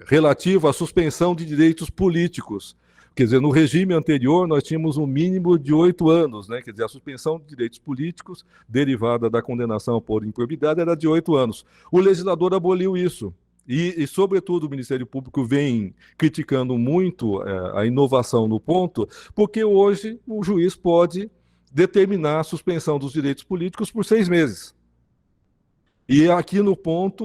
relativo à suspensão de direitos políticos. Quer dizer, no regime anterior, nós tínhamos um mínimo de 8 anos, né? Quer dizer, a suspensão de direitos políticos, derivada da condenação por improbidade, era de 8 anos. O legislador aboliu isso. E, sobretudo, o Ministério Público vem criticando muito a inovação no ponto, porque hoje o juiz pode determinar a suspensão dos direitos políticos por 6 meses. E aqui no ponto,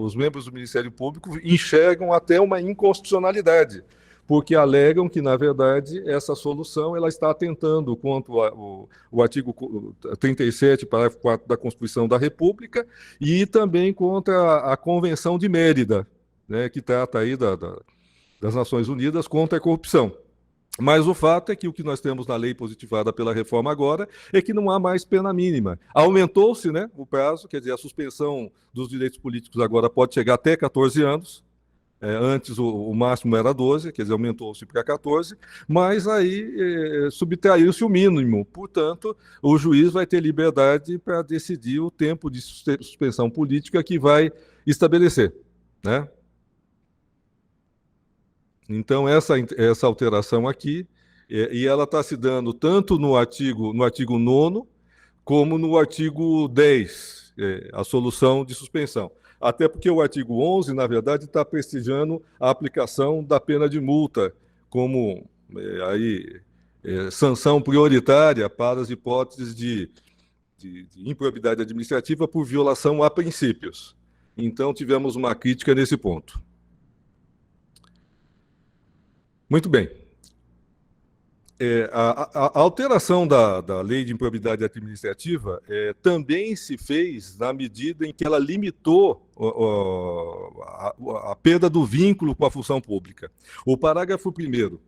os membros do Ministério Público enxergam até uma inconstitucionalidade, porque alegam que, na verdade, essa solução ela está atentando contra o artigo 37, parágrafo 4 da Constituição da República, e também contra a Convenção de Mérida, né, que trata aí das Nações Unidas contra a corrupção. Mas o fato é que o que nós temos na lei positivada pela reforma agora é que não há mais pena mínima. Aumentou-se, né, o prazo, quer dizer, a suspensão dos direitos políticos agora pode chegar até 14 anos. Antes o máximo era 12, quer dizer, aumentou-se para 14, mas aí subtraiu-se o mínimo. Portanto, o juiz vai ter liberdade para decidir o tempo de suspensão política que vai estabelecer, né? Então, essa alteração aqui, e ela está se dando tanto no artigo 9º, como no artigo 10, a solução de suspensão. Até porque o artigo 11, na verdade, está prestigiando a aplicação da pena de multa como sanção prioritária para as hipóteses de improbidade administrativa por violação a princípios. Então, tivemos uma crítica nesse ponto. Muito bem. A alteração da lei de improbidade administrativa também se fez na medida em que ela limitou a perda do vínculo com a função pública. O parágrafo 1º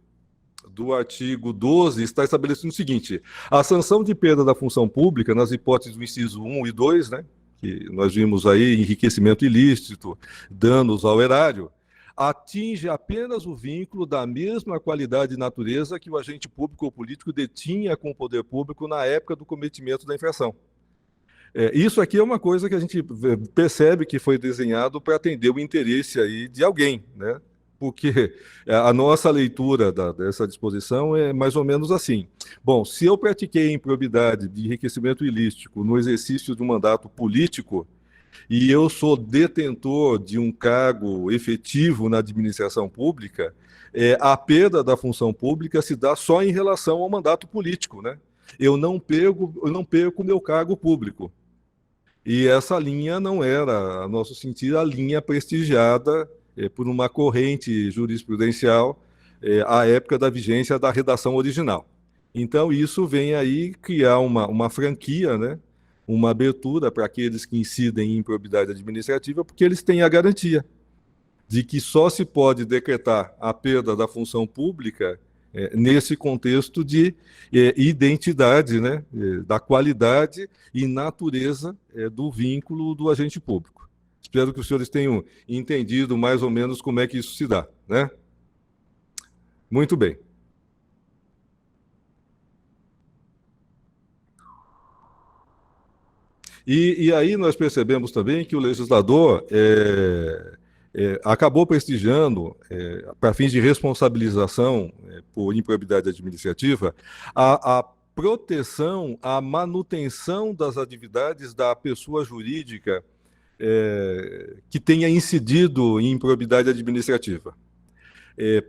do artigo 12 está estabelecendo o seguinte: a sanção de perda da função pública, nas hipóteses do inciso 1 e 2, né, que nós vimos aí, enriquecimento ilícito, danos ao erário, atinge apenas o vínculo da mesma qualidade e natureza que o agente público ou político detinha com o poder público na época do cometimento da infração. Isso aqui é uma coisa que a gente percebe que foi desenhado para atender o interesse aí de alguém, né? Porque a nossa leitura dessa disposição é mais ou menos assim. Bom, se eu pratiquei improbidade de enriquecimento ilícito no exercício de um mandato político, e eu sou detentor de um cargo efetivo na administração pública, a perda da função pública se dá só em relação ao mandato político, né? Eu não perco o meu cargo público. E essa linha não era, a nosso sentido, a linha prestigiada por uma corrente jurisprudencial à época da vigência da redação original. Então, isso vem aí criar uma franquia, né? Uma abertura para aqueles que incidem em improbidade administrativa, porque eles têm a garantia de que só se pode decretar a perda da função pública nesse contexto de identidade, né, da qualidade e natureza do vínculo do agente público. Espero que os senhores tenham entendido mais ou menos como é que isso se dá, né? Muito bem. E aí nós percebemos também que o legislador acabou prestigiando, para fins de responsabilização por improbidade administrativa, a proteção, a manutenção das atividades da pessoa jurídica que tenha incidido em improbidade administrativa.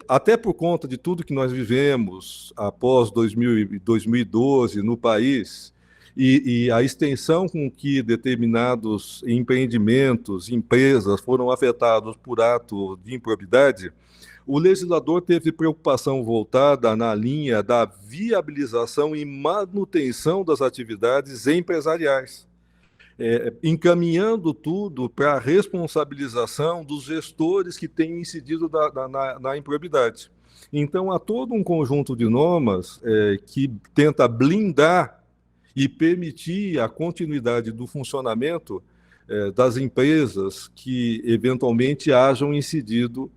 Até por conta de tudo que nós vivemos após 2012 no país, e a extensão com que determinados empreendimentos, empresas foram afetados por ato de improbidade, o legislador teve preocupação voltada na linha da viabilização e manutenção das atividades empresariais, encaminhando tudo para a responsabilização dos gestores que têm incidido na improbidade. Então, há todo um conjunto de normas que tenta blindar e permitir a continuidade do funcionamento das empresas que eventualmente hajam incidido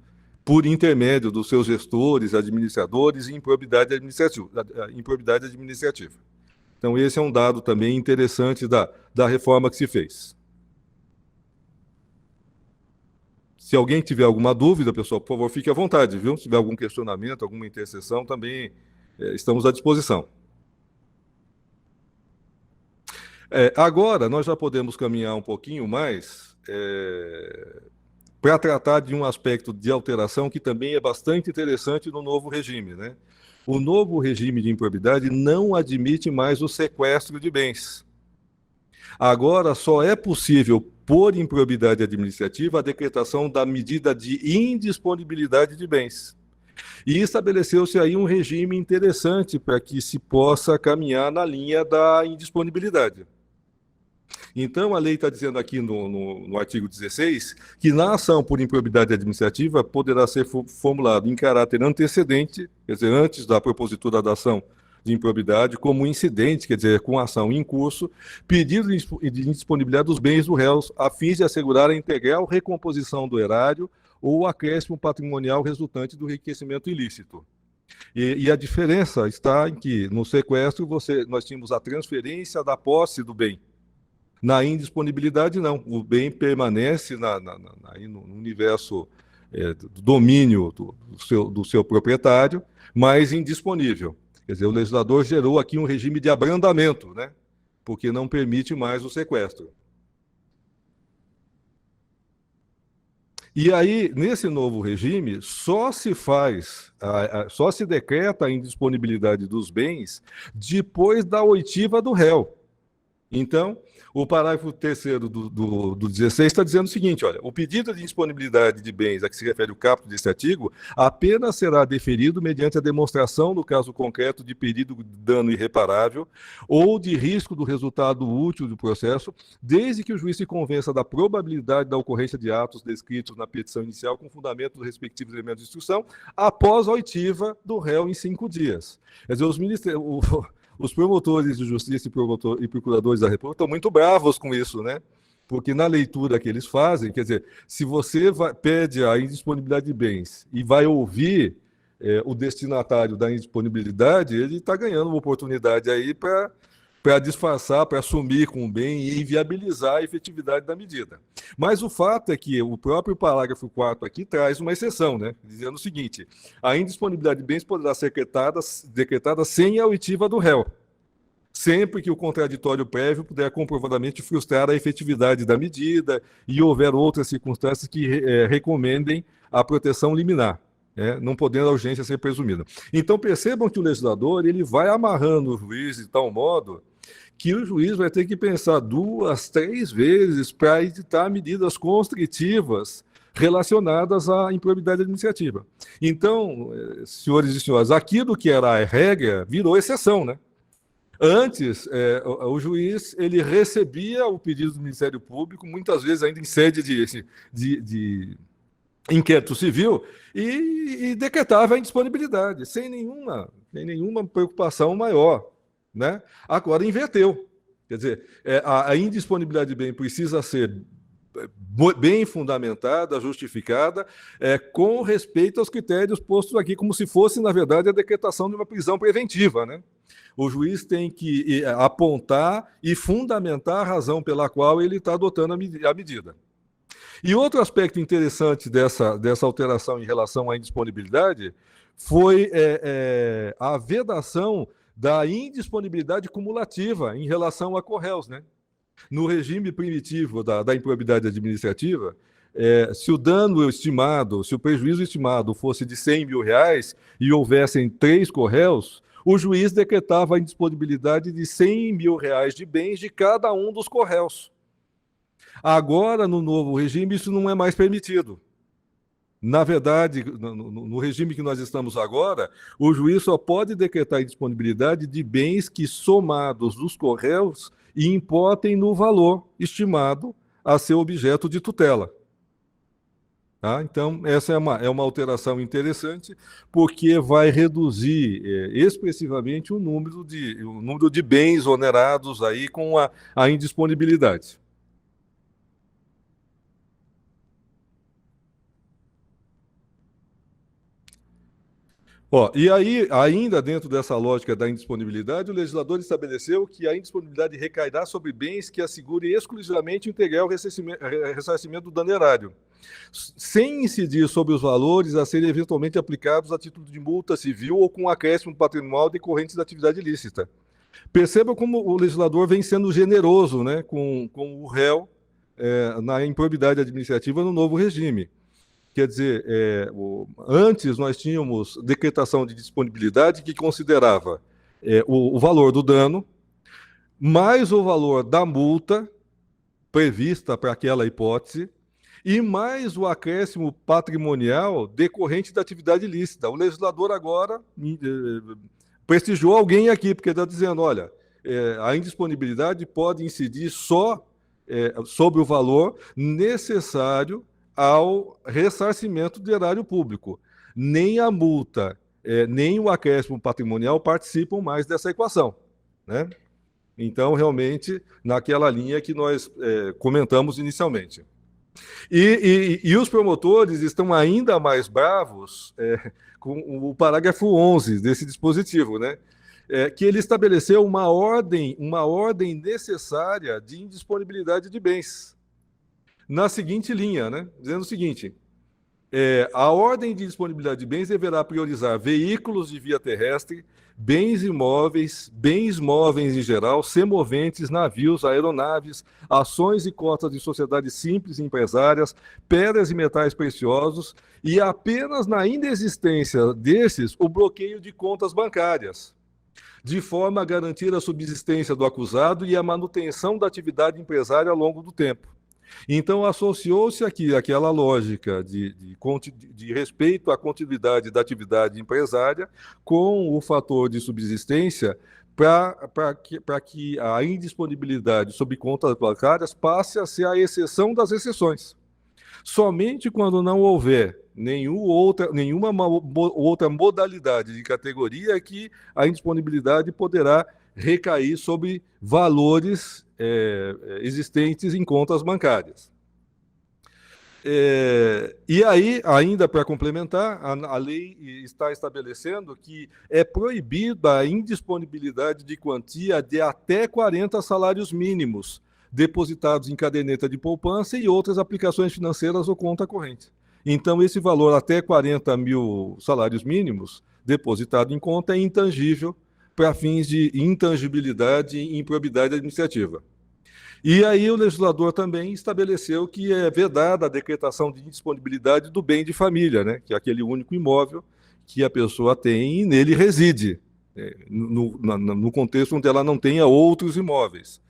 por intermédio dos seus gestores, administradores, em improbidade administrativa. Então, esse é um dado também interessante da reforma que se fez. Se alguém tiver alguma dúvida, pessoal, por favor, fique à vontade, viu? Se tiver algum questionamento, alguma interseção, também estamos à disposição. Agora, nós já podemos caminhar um pouquinho mais para tratar de um aspecto de alteração que também é bastante interessante no novo regime, né? O novo regime de improbidade não admite mais o sequestro de bens. Agora, só é possível, por improbidade administrativa, a decretação da medida de indisponibilidade de bens. E estabeleceu-se aí um regime interessante para que se possa caminhar na linha da indisponibilidade. Então, a lei está dizendo aqui no artigo 16 que na ação por improbidade administrativa poderá ser formulado em caráter antecedente, quer dizer, antes da propositura da ação de improbidade, como incidente, quer dizer, com ação em curso, pedido de indisponibilidade dos bens do réu, a fim de assegurar a integral recomposição do erário ou o acréscimo patrimonial resultante do enriquecimento ilícito. E a diferença está em que, no sequestro, nós tínhamos a transferência da posse do bem. Na indisponibilidade, não. O bem permanece no universo do domínio do seu proprietário, mas indisponível. Quer dizer, o legislador gerou aqui um regime de abrandamento, né? Porque não permite mais o sequestro. E aí, nesse novo regime, só se decreta a indisponibilidade dos bens depois da oitiva do réu. Então, o parágrafo 3º do 16 está dizendo o seguinte, olha, o pedido de indisponibilidade de bens a que se refere o caput deste artigo apenas será deferido mediante a demonstração, no caso concreto, de perigo de dano irreparável ou de risco do resultado útil do processo, desde que o juiz se convença da probabilidade da ocorrência de atos descritos na petição inicial com fundamento dos respectivos elementos de instrução, após a oitiva do réu em 5 dias. Quer dizer, os promotores de justiça e procuradores da República estão muito bravos com isso, né? Porque na leitura que eles fazem, quer dizer, se você pede a indisponibilidade de bens e vai ouvir o destinatário da indisponibilidade, ele está ganhando uma oportunidade aí para disfarçar, para assumir com o bem e inviabilizar a efetividade da medida. Mas o fato é que o próprio parágrafo 4º aqui traz uma exceção, né? Dizendo o seguinte, a indisponibilidade de bens poderá ser decretada sem a oitiva do réu, sempre que o contraditório prévio puder comprovadamente frustrar a efetividade da medida e houver outras circunstâncias que recomendem a proteção liminar. Não podendo a urgência ser presumida. Então, percebam que o legislador ele vai amarrando o juiz de tal modo que o juiz vai ter que pensar 2, 3 vezes para editar medidas constritivas relacionadas à improbidade administrativa. Então, senhores e senhoras, aquilo que era a regra virou exceção, né? Antes, o juiz ele recebia o pedido do Ministério Público, muitas vezes ainda em sede de inquérito civil, e decretava a indisponibilidade, sem nenhuma preocupação maior, né? Agora inverteu. Quer dizer, a indisponibilidade de bem precisa ser bem fundamentada, justificada, com respeito aos critérios postos aqui, como se fosse, na verdade, a decretação de uma prisão preventiva, né? O juiz tem que apontar e fundamentar a razão pela qual ele está adotando a medida. E outro aspecto interessante dessa alteração em relação à indisponibilidade foi a vedação da indisponibilidade cumulativa em relação a corréus, né? No regime primitivo da improbidade administrativa, se o dano estimado, se o prejuízo estimado fosse de R$100 mil e houvessem 3 corréus, o juiz decretava a indisponibilidade de R$100 mil de bens de cada um dos corréus. Agora, no novo regime, isso não é mais permitido. Na verdade, no regime que nós estamos agora, o juiz só pode decretar a indisponibilidade de bens que, somados dos corréus, importem no valor estimado a ser objeto de tutela. Tá? Então, essa é uma alteração interessante, porque vai reduzir expressivamente o número de bens onerados aí com a indisponibilidade. E aí, ainda dentro dessa lógica da indisponibilidade, o legislador estabeleceu que a indisponibilidade recairá sobre bens que assegurem exclusivamente o integral ressarcimento do dano erário, sem incidir sobre os valores a serem eventualmente aplicados a título de multa civil ou com acréscimo patrimonial decorrentes da atividade ilícita. Perceba como o legislador vem sendo generoso, né, com o réu na improbidade administrativa no novo regime. Quer dizer, antes nós tínhamos decretação de disponibilidade que considerava o valor do dano, mais o valor da multa prevista para aquela hipótese, e mais o acréscimo patrimonial decorrente da atividade ilícita. O legislador agora prestigiou alguém aqui, porque está dizendo, olha, a indisponibilidade pode incidir só sobre o valor necessário ao ressarcimento do erário público. Nem a multa, nem o acréscimo patrimonial participam mais dessa equação, né? Então, realmente, naquela linha que nós comentamos inicialmente. E os promotores estão ainda mais bravos com o parágrafo 11 desse dispositivo, né? Que ele estabeleceu uma ordem necessária de indisponibilidade de bens. Na seguinte linha, né? Dizendo o seguinte: a ordem de disponibilidade de bens deverá priorizar veículos de via terrestre, bens imóveis, bens móveis em geral, semoventes, navios, aeronaves, ações e cotas de sociedades simples e empresárias, pedras e metais preciosos, e apenas na inexistência desses, o bloqueio de contas bancárias, de forma a garantir a subsistência do acusado e a manutenção da atividade empresária ao longo do tempo. Então, associou-se aqui aquela lógica de respeito à continuidade da atividade empresária com o fator de subsistência para que a indisponibilidade sobre contas bancárias passe a ser a exceção das exceções. Somente quando não houver nenhuma outra modalidade de categoria que a indisponibilidade poderá recair sobre valores existentes em contas bancárias. E aí, ainda para complementar, a lei está estabelecendo que é proibida a indisponibilidade de quantia de até 40 salários mínimos depositados em caderneta de poupança e outras aplicações financeiras ou conta corrente. Então, esse valor até 40 mil salários mínimos depositado em conta é intangível para fins de intangibilidade e improbidade administrativa. E aí o legislador também estabeleceu que é vedada a decretação de indisponibilidade do bem de família, né? Que é aquele único imóvel que a pessoa tem e nele reside, no contexto onde ela não tenha outros imóveis.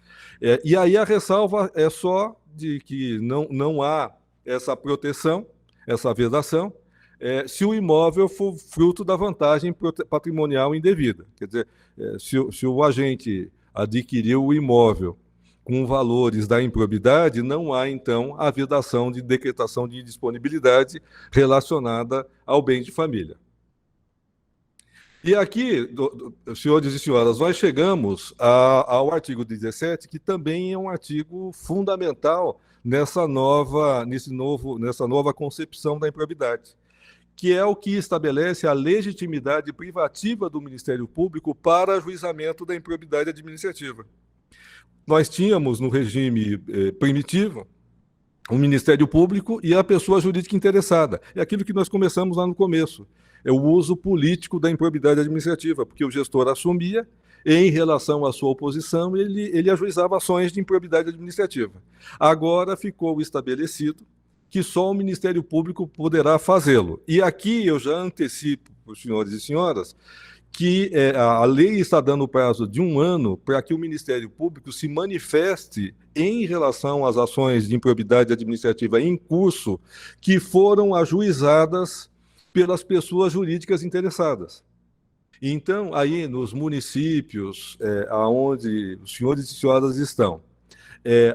E aí a ressalva é só de que não há essa proteção, essa vedação, se o imóvel for fruto da vantagem patrimonial indevida. Quer dizer, se o agente adquiriu o imóvel com valores da improbidade, não há, então, a vedação de decretação de indisponibilidade relacionada ao bem de família. E aqui, senhores e senhoras, nós chegamos ao artigo 17, que também é um artigo fundamental nessa nova concepção da improbidade, que é o que estabelece a legitimidade privativa do Ministério Público para ajuizamento da improbidade administrativa. Nós tínhamos, no regime primitivo, o Ministério Público e a pessoa jurídica interessada. É aquilo que nós começamos lá no começo. É o uso político da improbidade administrativa, porque o gestor assumia, em relação à sua oposição, ele ajuizava ações de improbidade administrativa. Agora ficou estabelecido que só o Ministério Público poderá fazê-lo. E aqui eu já antecipo para os senhores e senhoras que a lei está dando prazo de 1 ano para que o Ministério Público se manifeste em relação às ações de improbidade administrativa em curso que foram ajuizadas pelas pessoas jurídicas interessadas. Então, aí nos municípios onde os senhores e senhoras estão,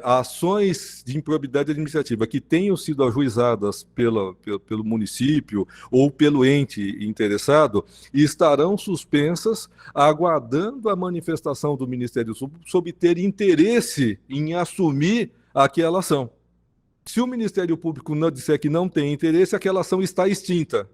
ações de improbidade administrativa que tenham sido ajuizadas pelo município ou pelo ente interessado estarão suspensas, aguardando a manifestação do Ministério Público sobre ter interesse em assumir aquela ação. Se o Ministério Público não disser que não tem interesse, aquela ação está extinta,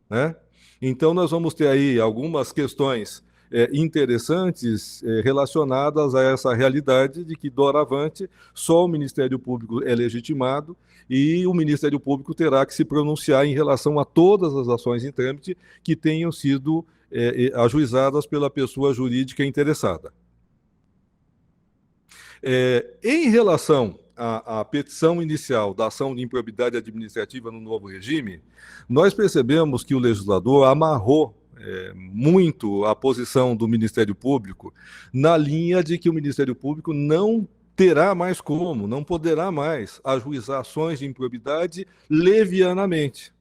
né? Então, nós vamos ter aí algumas questões interessantes relacionadas a essa realidade de que, doravante, só o Ministério Público é legitimado e o Ministério Público terá que se pronunciar em relação a todas as ações em trâmite que tenham sido ajuizadas pela pessoa jurídica interessada. Em relação à petição inicial da ação de improbidade administrativa no novo regime, nós percebemos que o legislador amarrou muito a posição do Ministério Público na linha de que o Ministério Público não terá mais como, não poderá mais ajuizar ações de improbidade levianamente,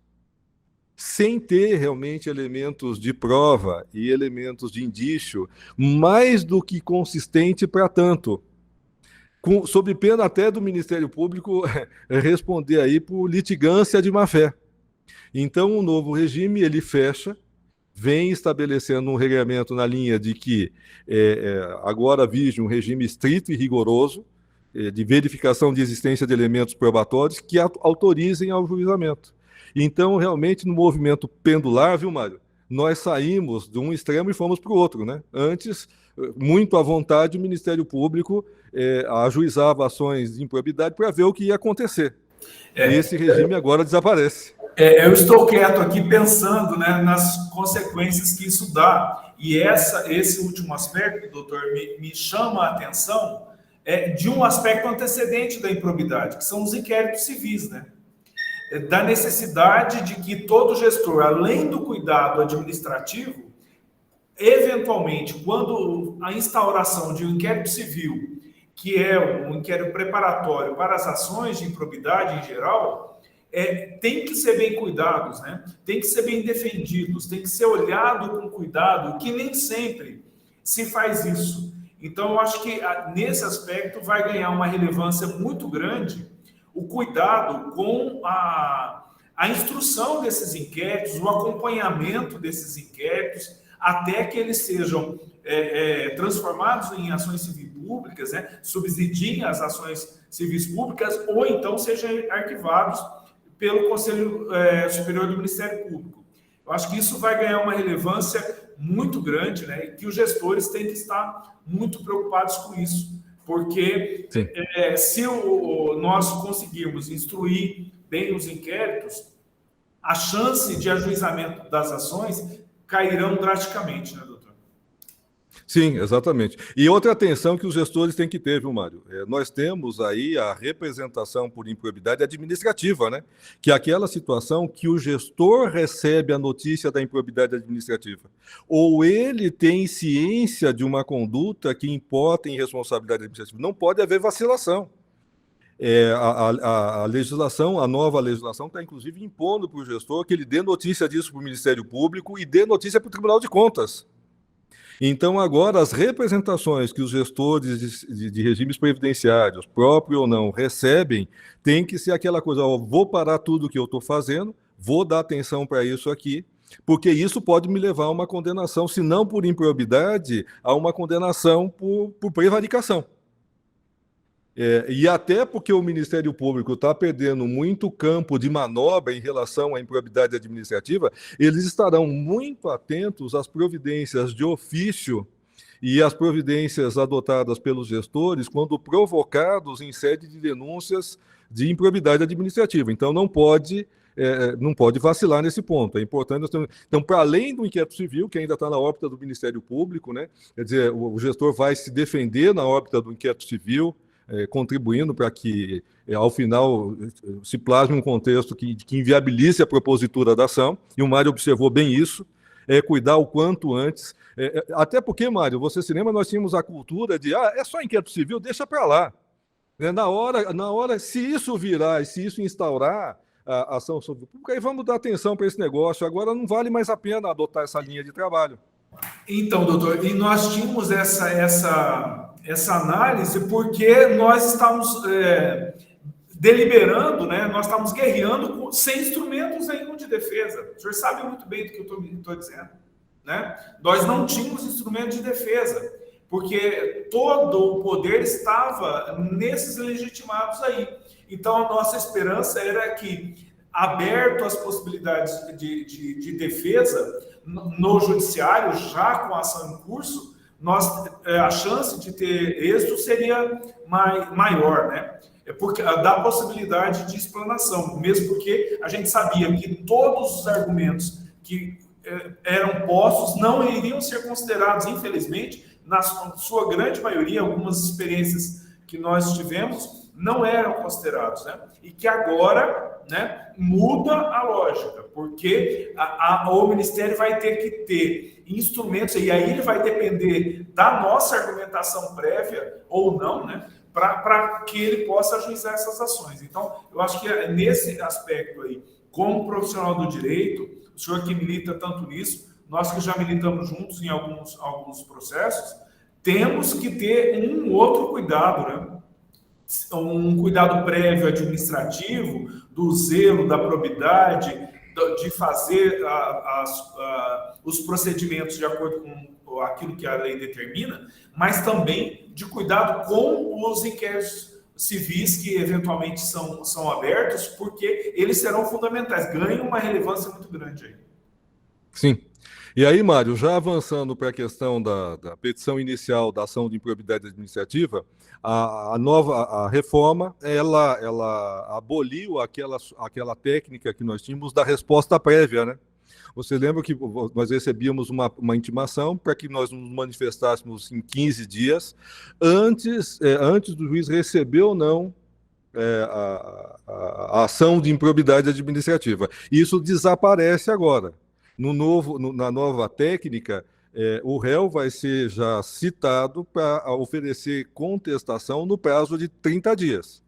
sem ter realmente elementos de prova e elementos de indício mais do que consistente para tanto, sob pena até do Ministério Público responder aí por litigância de má-fé. Então, o novo regime, ele fecha, vem estabelecendo um regramento na linha de que agora vige um regime estrito e rigoroso de verificação de existência de elementos probatórios que autorizem ao juizamento. Então, realmente, no movimento pendular, viu, Mário? Nós saímos de um extremo e fomos para o outro, né? Antes, muito à vontade, o Ministério Público ajuizava ações de improbidade para ver o que ia acontecer. Esse regime agora desaparece. Eu estou quieto aqui pensando, né, nas consequências que isso dá. E esse último aspecto, doutor, me chama a atenção de um aspecto antecedente da improbidade, que são os inquéritos civis, né? Da necessidade de que todo gestor, além do cuidado administrativo, eventualmente, quando a instauração de um inquérito civil, que é um inquérito preparatório para as ações de improbidade em geral, tem que ser bem cuidados, né? Tem que ser bem defendidos, tem que ser olhado com cuidado, que nem sempre se faz isso. Então, eu acho que nesse aspecto vai ganhar uma relevância muito grande o cuidado com a instrução desses inquéritos, o acompanhamento desses inquéritos, até que eles sejam transformados em ações civis públicas, né? Subsidiem as ações civis públicas, ou então sejam arquivados pelo Conselho Superior do Ministério Público. Eu acho que isso vai ganhar uma relevância muito grande, né? E que os gestores têm que estar muito preocupados com isso, porque se nós conseguirmos instruir bem os inquéritos, a chance de ajuizamento das ações cairão drasticamente, né, doutor? Sim, exatamente. E outra atenção que os gestores têm que ter, viu, Mário? Nós temos aí a representação por improbidade administrativa, né? Que é aquela situação que o gestor recebe a notícia da improbidade administrativa. Ou ele tem ciência de uma conduta que importa em responsabilidade administrativa. Não pode haver vacilação. A legislação, a nova legislação está, inclusive, impondo para o gestor que ele dê notícia disso para o Ministério Público e dê notícia para o Tribunal de Contas. Então, agora, as representações que os gestores de regimes previdenciários, próprio ou não, recebem, tem que ser aquela coisa, vou parar tudo o que eu estou fazendo, vou dar atenção para isso aqui, porque isso pode me levar a uma condenação, se não por improbidade, a uma condenação por prevaricação. E até porque o Ministério Público está perdendo muito campo de manobra em relação à improbidade administrativa, eles estarão muito atentos às providências de ofício e às providências adotadas pelos gestores quando provocados em sede de denúncias de improbidade administrativa. Então, não pode vacilar nesse ponto. É importante. Então, para além do inquérito civil, que ainda está na órbita do Ministério Público, né? Quer dizer, o gestor vai se defender na órbita do inquérito civil, contribuindo para que, ao final, se plasme um contexto que inviabilize a propositura da ação, e o Mário observou bem isso, cuidar o quanto antes. Até porque, Mário, você se lembra, nós tínhamos a cultura de, é só inquérito civil, deixa para lá. Na hora, se isso virar, se isso instaurar a ação sobre pública, aí vamos dar atenção para esse negócio. Agora não vale mais a pena adotar essa linha de trabalho. Então, doutor, e nós tínhamos essa análise porque nós estamos deliberando, né? Nós estamos guerreando sem instrumentos nenhum de defesa. O senhor sabe muito bem do que eu estou dizendo, né? Nós não tínhamos instrumento de defesa, porque todo o poder estava nesses legitimados aí. Então, a nossa esperança era que, aberto as possibilidades de defesa no judiciário, já com a ação em curso, a chance de ter êxito seria maior, né? Porque dá possibilidade de explanação, mesmo porque a gente sabia que todos os argumentos que eram postos não iriam ser considerados, infelizmente, na sua grande maioria, algumas experiências que nós tivemos não eram considerados, né? E que agora, né, muda a lógica, porque o Ministério vai ter que ter instrumentos, e aí ele vai depender da nossa argumentação prévia ou não, né, para que ele possa ajuizar essas ações. Então, eu acho que nesse aspecto aí, como profissional do direito, o senhor que milita tanto nisso, nós que já militamos juntos em alguns processos, temos que ter um outro cuidado, né? Um cuidado prévio administrativo, do zelo, da probidade, de fazer os procedimentos de acordo com aquilo que a lei determina, mas também de cuidado com os inquéritos civis que eventualmente são abertos, porque eles serão fundamentais, ganham uma relevância muito grande aí. Sim. E aí, Mário, já avançando para a questão da petição inicial da ação de improbidade administrativa, a reforma, ela aboliu aquela técnica que nós tínhamos da resposta prévia, né? Você lembra que nós recebíamos uma intimação para que nós nos manifestássemos em 15 dias, antes do juiz receber ou não a ação de improbidade administrativa. Isso desaparece agora. Na nova técnica, o réu vai ser já citado para oferecer contestação no prazo de 30 dias.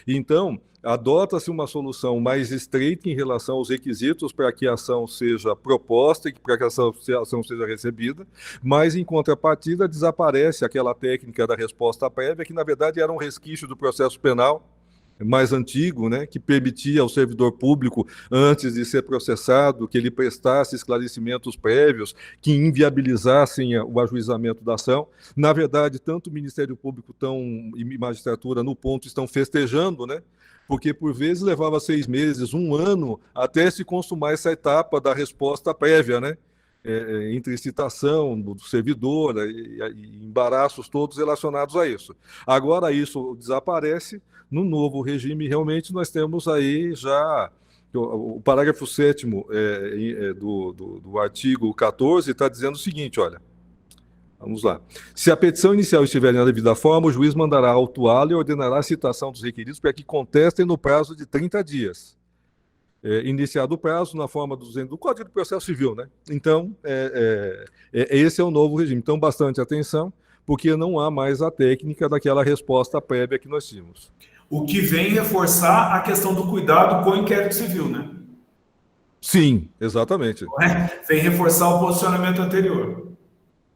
Então, adota-se uma solução mais estreita em relação aos requisitos para que a ação seja proposta e para que a ação seja recebida, mas, em contrapartida, desaparece aquela técnica da resposta prévia, que, na verdade, era um resquício do processo penal mais antigo, né, que permitia ao servidor público, antes de ser processado, que ele prestasse esclarecimentos prévios que inviabilizassem o ajuizamento da ação. Na verdade, tanto o Ministério Público e magistratura, no ponto, estão festejando, né, porque por vezes levava 6 meses, 1 ano, até se consumar essa etapa da resposta prévia, né, entre citação do servidor e embaraços todos relacionados a isso. Agora isso desaparece. No novo regime, realmente, nós temos aí já o parágrafo 7º do artigo 14 está dizendo o seguinte, olha, vamos lá. Se a petição inicial estiver na devida forma, o juiz mandará autuá-la e ordenará a citação dos requeridos para que contestem no prazo de 30 dias. Iniciado o prazo na forma do Código de Processo Civil, né? Então, esse é o novo regime. Então, bastante atenção, porque não há mais a técnica daquela resposta prévia que nós tínhamos. O que vem reforçar a questão do cuidado com o inquérito civil, né? Sim, exatamente. Vem reforçar o posicionamento anterior.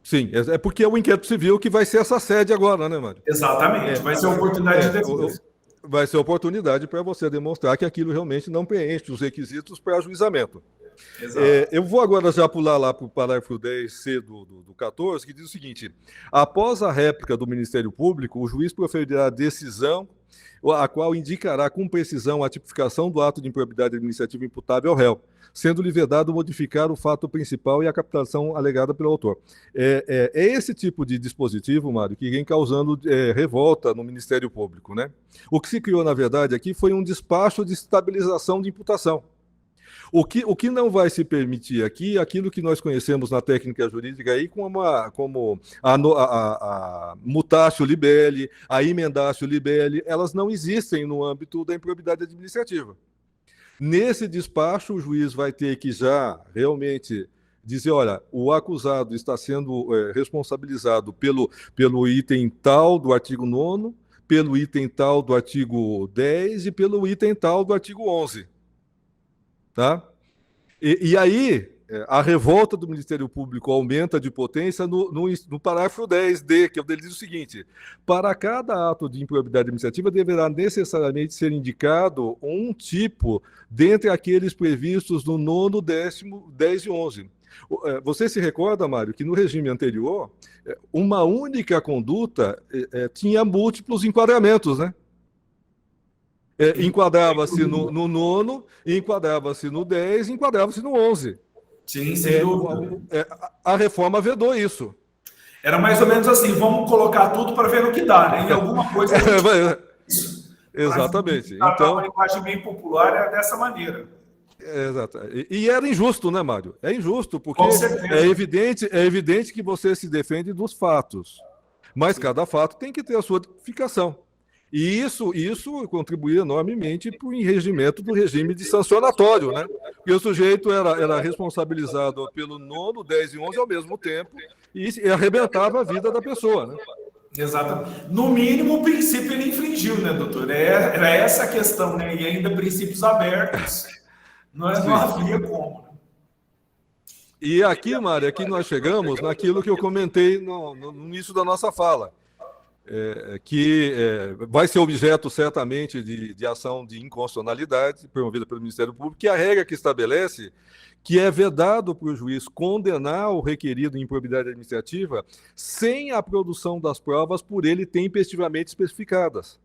Sim, é porque é o inquérito civil que vai ser essa sede agora, né, Mário? Exatamente, vai ser a oportunidade de defesa. Vai ser a oportunidade para você demonstrar que aquilo realmente não preenche os requisitos para ajuizamento. Eu vou agora já pular lá para o parágrafo 10C do 14, que diz o seguinte: após a réplica do Ministério Público, o juiz proferirá a decisão, a qual indicará com precisão a tipificação do ato de improbidade administrativa imputável ao réu, sendo-lhe vedado modificar o fato principal e a captação alegada pelo autor. É esse tipo de dispositivo, Mário, que vem causando revolta no Ministério Público, né? O que se criou, na verdade, aqui foi um despacho de estabilização de imputação. O que não vai se permitir aqui, aquilo que nós conhecemos na técnica jurídica aí como a mutatio libelli, a emendatio libelli, elas não existem no âmbito da improbidade administrativa. Nesse despacho, o juiz vai ter que já realmente dizer, olha, o acusado está sendo responsabilizado pelo item tal do artigo 9º, pelo item tal do artigo 10 e pelo item tal do artigo 11. Tá? E aí, a revolta do Ministério Público aumenta de potência no parágrafo 10D, que ele diz o seguinte: para cada ato de improbidade administrativa deverá necessariamente ser indicado um tipo dentre aqueles previstos no 9º, 10º, 10 e 11. Você se recorda, Mário, que no regime anterior, uma única conduta tinha múltiplos enquadramentos, né? Enquadrava-se no 9º, enquadrava-se no 10, enquadrava-se no 11. Sim, sem dúvida. A reforma vedou isso. Era mais ou menos assim, vamos colocar tudo para ver no que dá, né? Em alguma coisa... Isso. Exatamente. Mas, então, uma linguagem bem popular é dessa maneira. Exato. E era injusto, né, Mário? É injusto, porque é evidente que você se defende dos fatos. Mas cada fato tem que ter a sua tipificação. E isso contribuía enormemente para o enregimento do regime de sancionatório, né? Porque o sujeito era responsabilizado pelo 9º, 10 e 11 ao mesmo tempo e arrebentava a vida da pessoa, né? Exatamente. No mínimo, o princípio ele infringiu, né, doutor? Era essa a questão, né? E ainda princípios abertos. Não havia como. Né? E aqui, Mário, aqui nós chegamos naquilo que eu comentei no início da nossa fala, que vai ser objeto certamente de ação de inconstitucionalidade promovida pelo Ministério Público, que é a regra que estabelece que é vedado para o juiz condenar o requerido em improbidade administrativa sem a produção das provas por ele tempestivamente especificadas.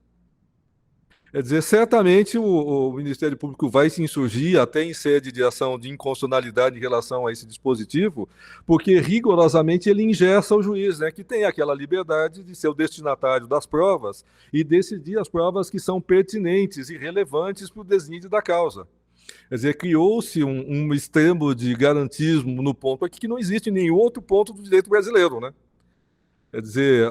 Quer dizer, certamente o Ministério Público vai se insurgir até em sede de ação de inconstitucionalidade em relação a esse dispositivo, porque rigorosamente ele engessa o juiz, né, que tem aquela liberdade de ser o destinatário das provas e decidir as provas que são pertinentes e relevantes para o desnídio da causa. Quer dizer, criou-se um extremo de garantismo no ponto aqui que não existe em nenhum outro ponto do direito brasileiro, né? Quer dizer,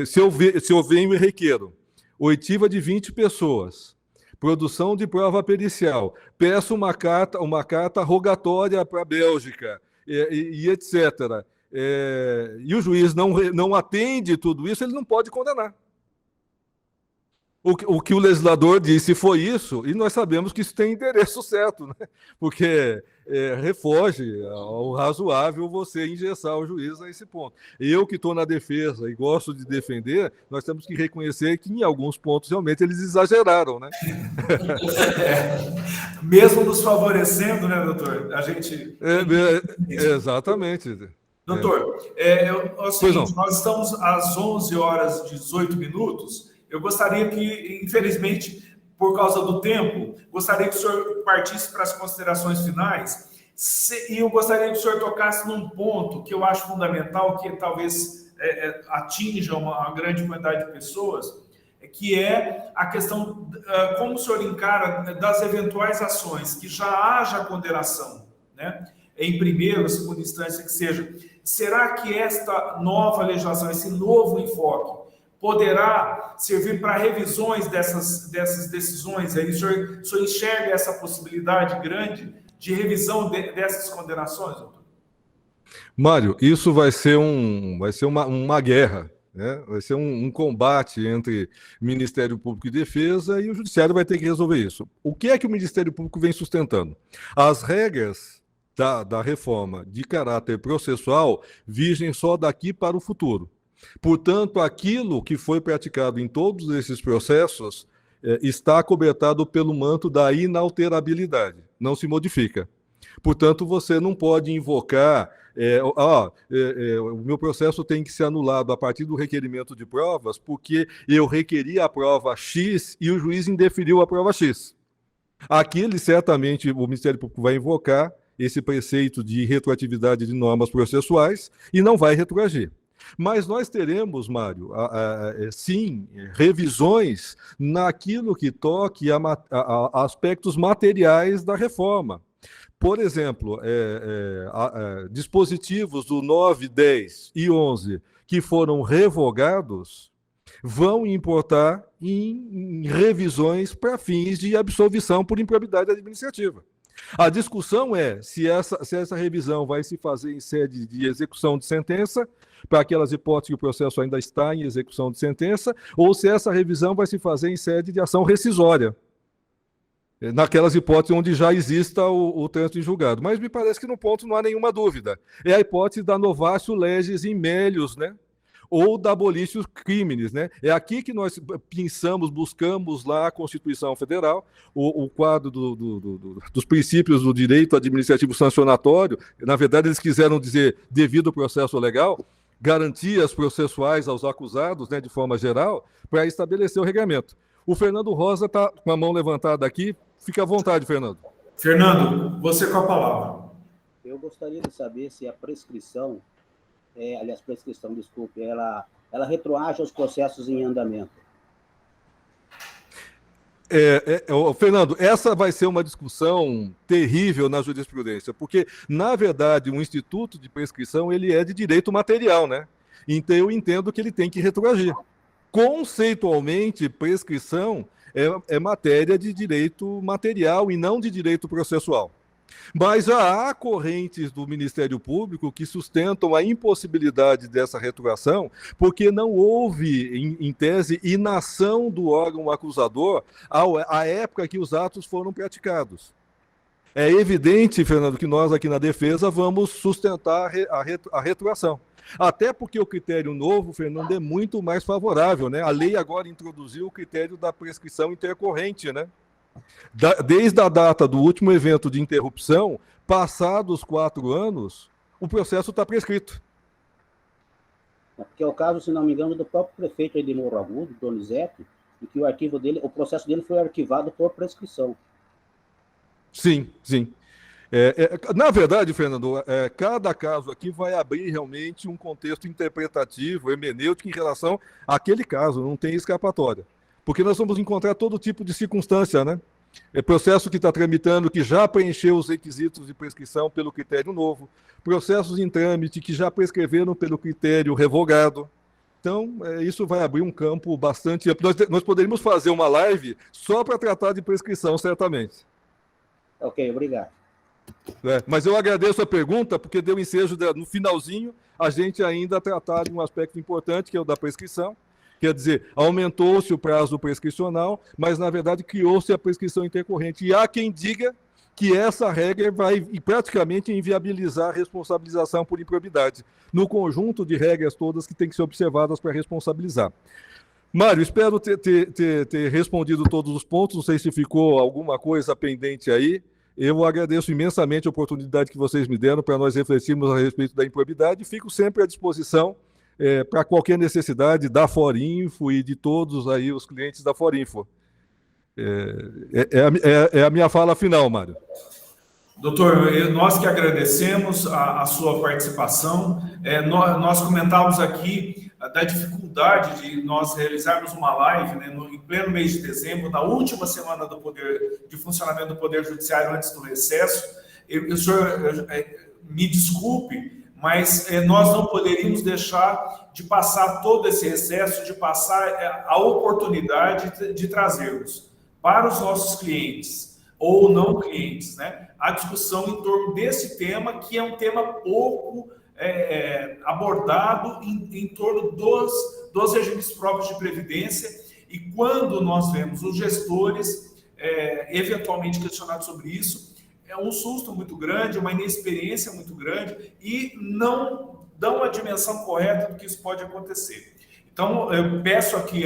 se eu venho e requeiro oitiva de 20 pessoas, produção de prova pericial, peço uma carta rogatória para a Bélgica, e etc. E o juiz não atende tudo isso, ele não pode condenar. O que o legislador disse foi isso, e nós sabemos que isso tem endereço certo, né? Porque refoge ao razoável você engessar o juiz a esse ponto. Eu que estou na defesa e gosto de defender, nós temos que reconhecer que em alguns pontos realmente eles exageraram, né? Mesmo nos favorecendo, né, doutor? A gente... exatamente. Doutor, nós estamos às 11 horas e 18 minutos. Eu gostaria que, infelizmente, por causa do tempo, gostaria que o senhor partisse para as considerações finais e eu gostaria que o senhor tocasse num ponto que eu acho fundamental, que talvez atinja uma grande quantidade de pessoas, que é a questão, como o senhor encara das eventuais ações, que já haja condenação, né? Em primeira ou segunda instância que seja. Será que esta nova legislação, esse novo enfoque, poderá servir para revisões dessas decisões? Aí, o senhor enxerga essa possibilidade grande de revisão dessas condenações, doutor? Mário, isso vai ser uma guerra, né? Vai ser um combate entre Ministério Público e Defesa, e o Judiciário vai ter que resolver isso. O que é que o Ministério Público vem sustentando? As regras da reforma de caráter processual vigem só daqui para o futuro. Portanto, aquilo que foi praticado em todos esses processos está acobertado pelo manto da inalterabilidade, não se modifica. Portanto, você não pode invocar, o meu processo tem que ser anulado a partir do requerimento de provas, porque eu requeri a prova X e o juiz indeferiu a prova X. Aqui, certamente, o Ministério Público vai invocar esse preceito de retroatividade de normas processuais e não vai retroagir. Mas nós teremos, Mário, sim, revisões naquilo que toque a aspectos materiais da reforma. Por exemplo, dispositivos do 9, 10 e 11 que foram revogados vão importar em revisões para fins de absolvição por improbidade administrativa. A discussão é se essa revisão vai se fazer em sede de execução de sentença, para aquelas hipóteses que o processo ainda está em execução de sentença, ou se essa revisão vai se fazer em sede de ação rescisória, naquelas hipóteses onde já exista o trânsito em julgado. Mas me parece que no ponto não há nenhuma dúvida. É a hipótese da novatio legis in melius, né? Ou da abolitio criminis, né? É aqui que nós buscamos lá a Constituição Federal, o quadro dos princípios do direito administrativo sancionatório. Na verdade, eles quiseram dizer devido ao processo legal, garantias processuais aos acusados, né, de forma geral, para estabelecer o regramento. O Fernando Rosa está com a mão levantada aqui. Fica à vontade, Fernando. Fernando, você com a palavra. Eu gostaria de saber se a prescrição, desculpe, ela retroage aos processos em andamento. Fernando, essa vai ser uma discussão terrível na jurisprudência, porque, na verdade, o instituto de prescrição ele é de direito material, né? Então, eu entendo que ele tem que retroagir. Conceitualmente, prescrição é matéria de direito material e não de direito processual. Mas já há correntes do Ministério Público que sustentam a impossibilidade dessa retroação, porque não houve, em tese, inação do órgão acusador à época que os atos foram praticados. É evidente, Fernando, que nós aqui na defesa vamos sustentar a retroação. Até porque o critério novo, Fernando, é muito mais favorável, né? A lei agora introduziu o critério da prescrição intercorrente, né? Desde a data do último evento de interrupção, passados 4 anos, o processo está prescrito. Que é o caso, se não me engano, do próprio prefeito aí de Morro Agudo, Donizete, e que o processo dele foi arquivado por prescrição. Sim, sim. Na verdade, Fernando, cada caso aqui vai abrir realmente um contexto interpretativo, hermenêutico em relação àquele caso, não tem escapatória. Porque nós vamos encontrar todo tipo de circunstância, né? É processo que está tramitando, que já preencheu os requisitos de prescrição pelo critério novo, processos em trâmite que já prescreveram pelo critério revogado. Então, isso vai abrir um campo bastante amplo. Nós poderíamos fazer uma live só para tratar de prescrição, certamente. Ok, obrigado. Mas eu agradeço a pergunta, porque deu ensejo, no finalzinho, a gente ainda tratar de um aspecto importante, que é o da prescrição. Quer dizer, aumentou-se o prazo prescricional, mas, na verdade, criou-se a prescrição intercorrente. E há quem diga que essa regra vai praticamente inviabilizar a responsabilização por improbidade, no conjunto de regras todas que têm que ser observadas para responsabilizar. Mário, espero ter respondido todos os pontos, não sei se ficou alguma coisa pendente aí. Eu agradeço imensamente a oportunidade que vocês me deram para nós refletirmos a respeito da improbidade e fico sempre à disposição para qualquer necessidade da Forinfo e de todos aí os clientes da Forinfo. É a minha fala final, Mário. Doutor, nós que agradecemos a sua participação. Nós comentávamos aqui da dificuldade de nós realizarmos uma live, né, em pleno mês de dezembro, na última semana de funcionamento do Poder Judiciário antes do recesso. O senhor me desculpe, mas nós não poderíamos deixar de passar todo esse recesso, de passar a oportunidade de trazermos para os nossos clientes ou não clientes, né, a discussão em torno desse tema, que é um tema pouco abordado em torno dos regimes próprios de previdência. E quando nós vemos os gestores eventualmente questionados sobre isso, é um susto muito grande, uma inexperiência muito grande e não dão a dimensão correta do que isso pode acontecer. Então, eu peço aqui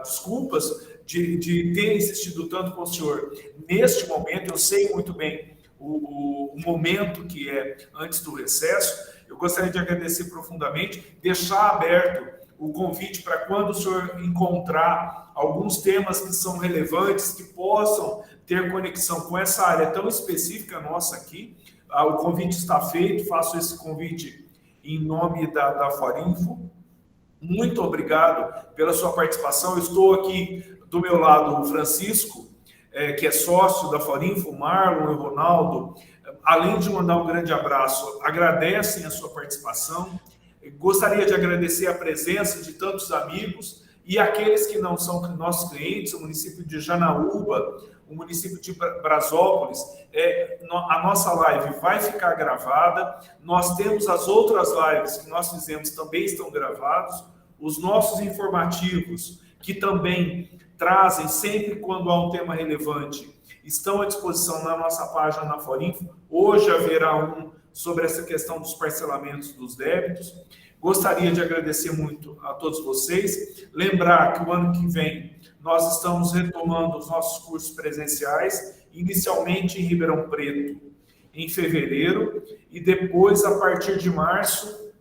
desculpas de ter insistido tanto com o senhor neste momento. Eu sei muito bem o momento que é antes do recesso. Eu gostaria de agradecer profundamente, deixar aberto o convite para quando o senhor encontrar alguns temas que são relevantes, que possam ter conexão com essa área tão específica nossa aqui. O convite está feito, faço esse convite em nome da Forinfo. Muito obrigado pela sua participação. Eu estou aqui do meu lado o Francisco, que é sócio da Forinfo, o Marlon e o Ronaldo. Além de mandar um grande abraço, agradecem a sua participação. Gostaria de agradecer a presença de tantos amigos e aqueles que não são nossos clientes, o município de Janaúba, o município de Brasópolis. A nossa live vai ficar gravada. Nós temos as outras lives que nós fizemos, também estão gravados. Os nossos informativos, que também trazem sempre quando há um tema relevante, estão à disposição na nossa página na Forinfo. Hoje haverá um sobre essa questão dos parcelamentos dos débitos. Gostaria de agradecer muito a todos vocês. Lembrar que o ano que vem nós estamos retomando os nossos cursos presenciais, inicialmente em Ribeirão Preto, em fevereiro, e depois, a partir de março,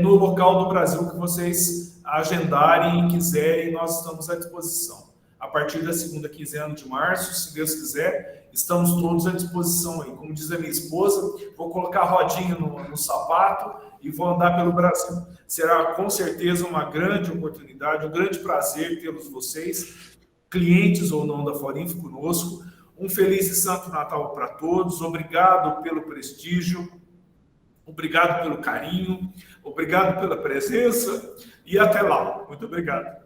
no local do Brasil que vocês agendarem e quiserem, nós estamos à disposição. A partir da segunda quinzena de março, se Deus quiser, estamos todos à disposição aí. Como diz a minha esposa, vou colocar a rodinha no sapato e vou andar pelo Brasil. Será com certeza uma grande oportunidade, um grande prazer tê-los vocês, clientes ou não da Forinfo, conosco. Um feliz e santo Natal para todos. Obrigado pelo prestígio, obrigado pelo carinho, obrigado pela presença e até lá. Muito obrigado.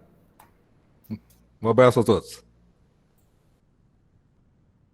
Um abraço a todos.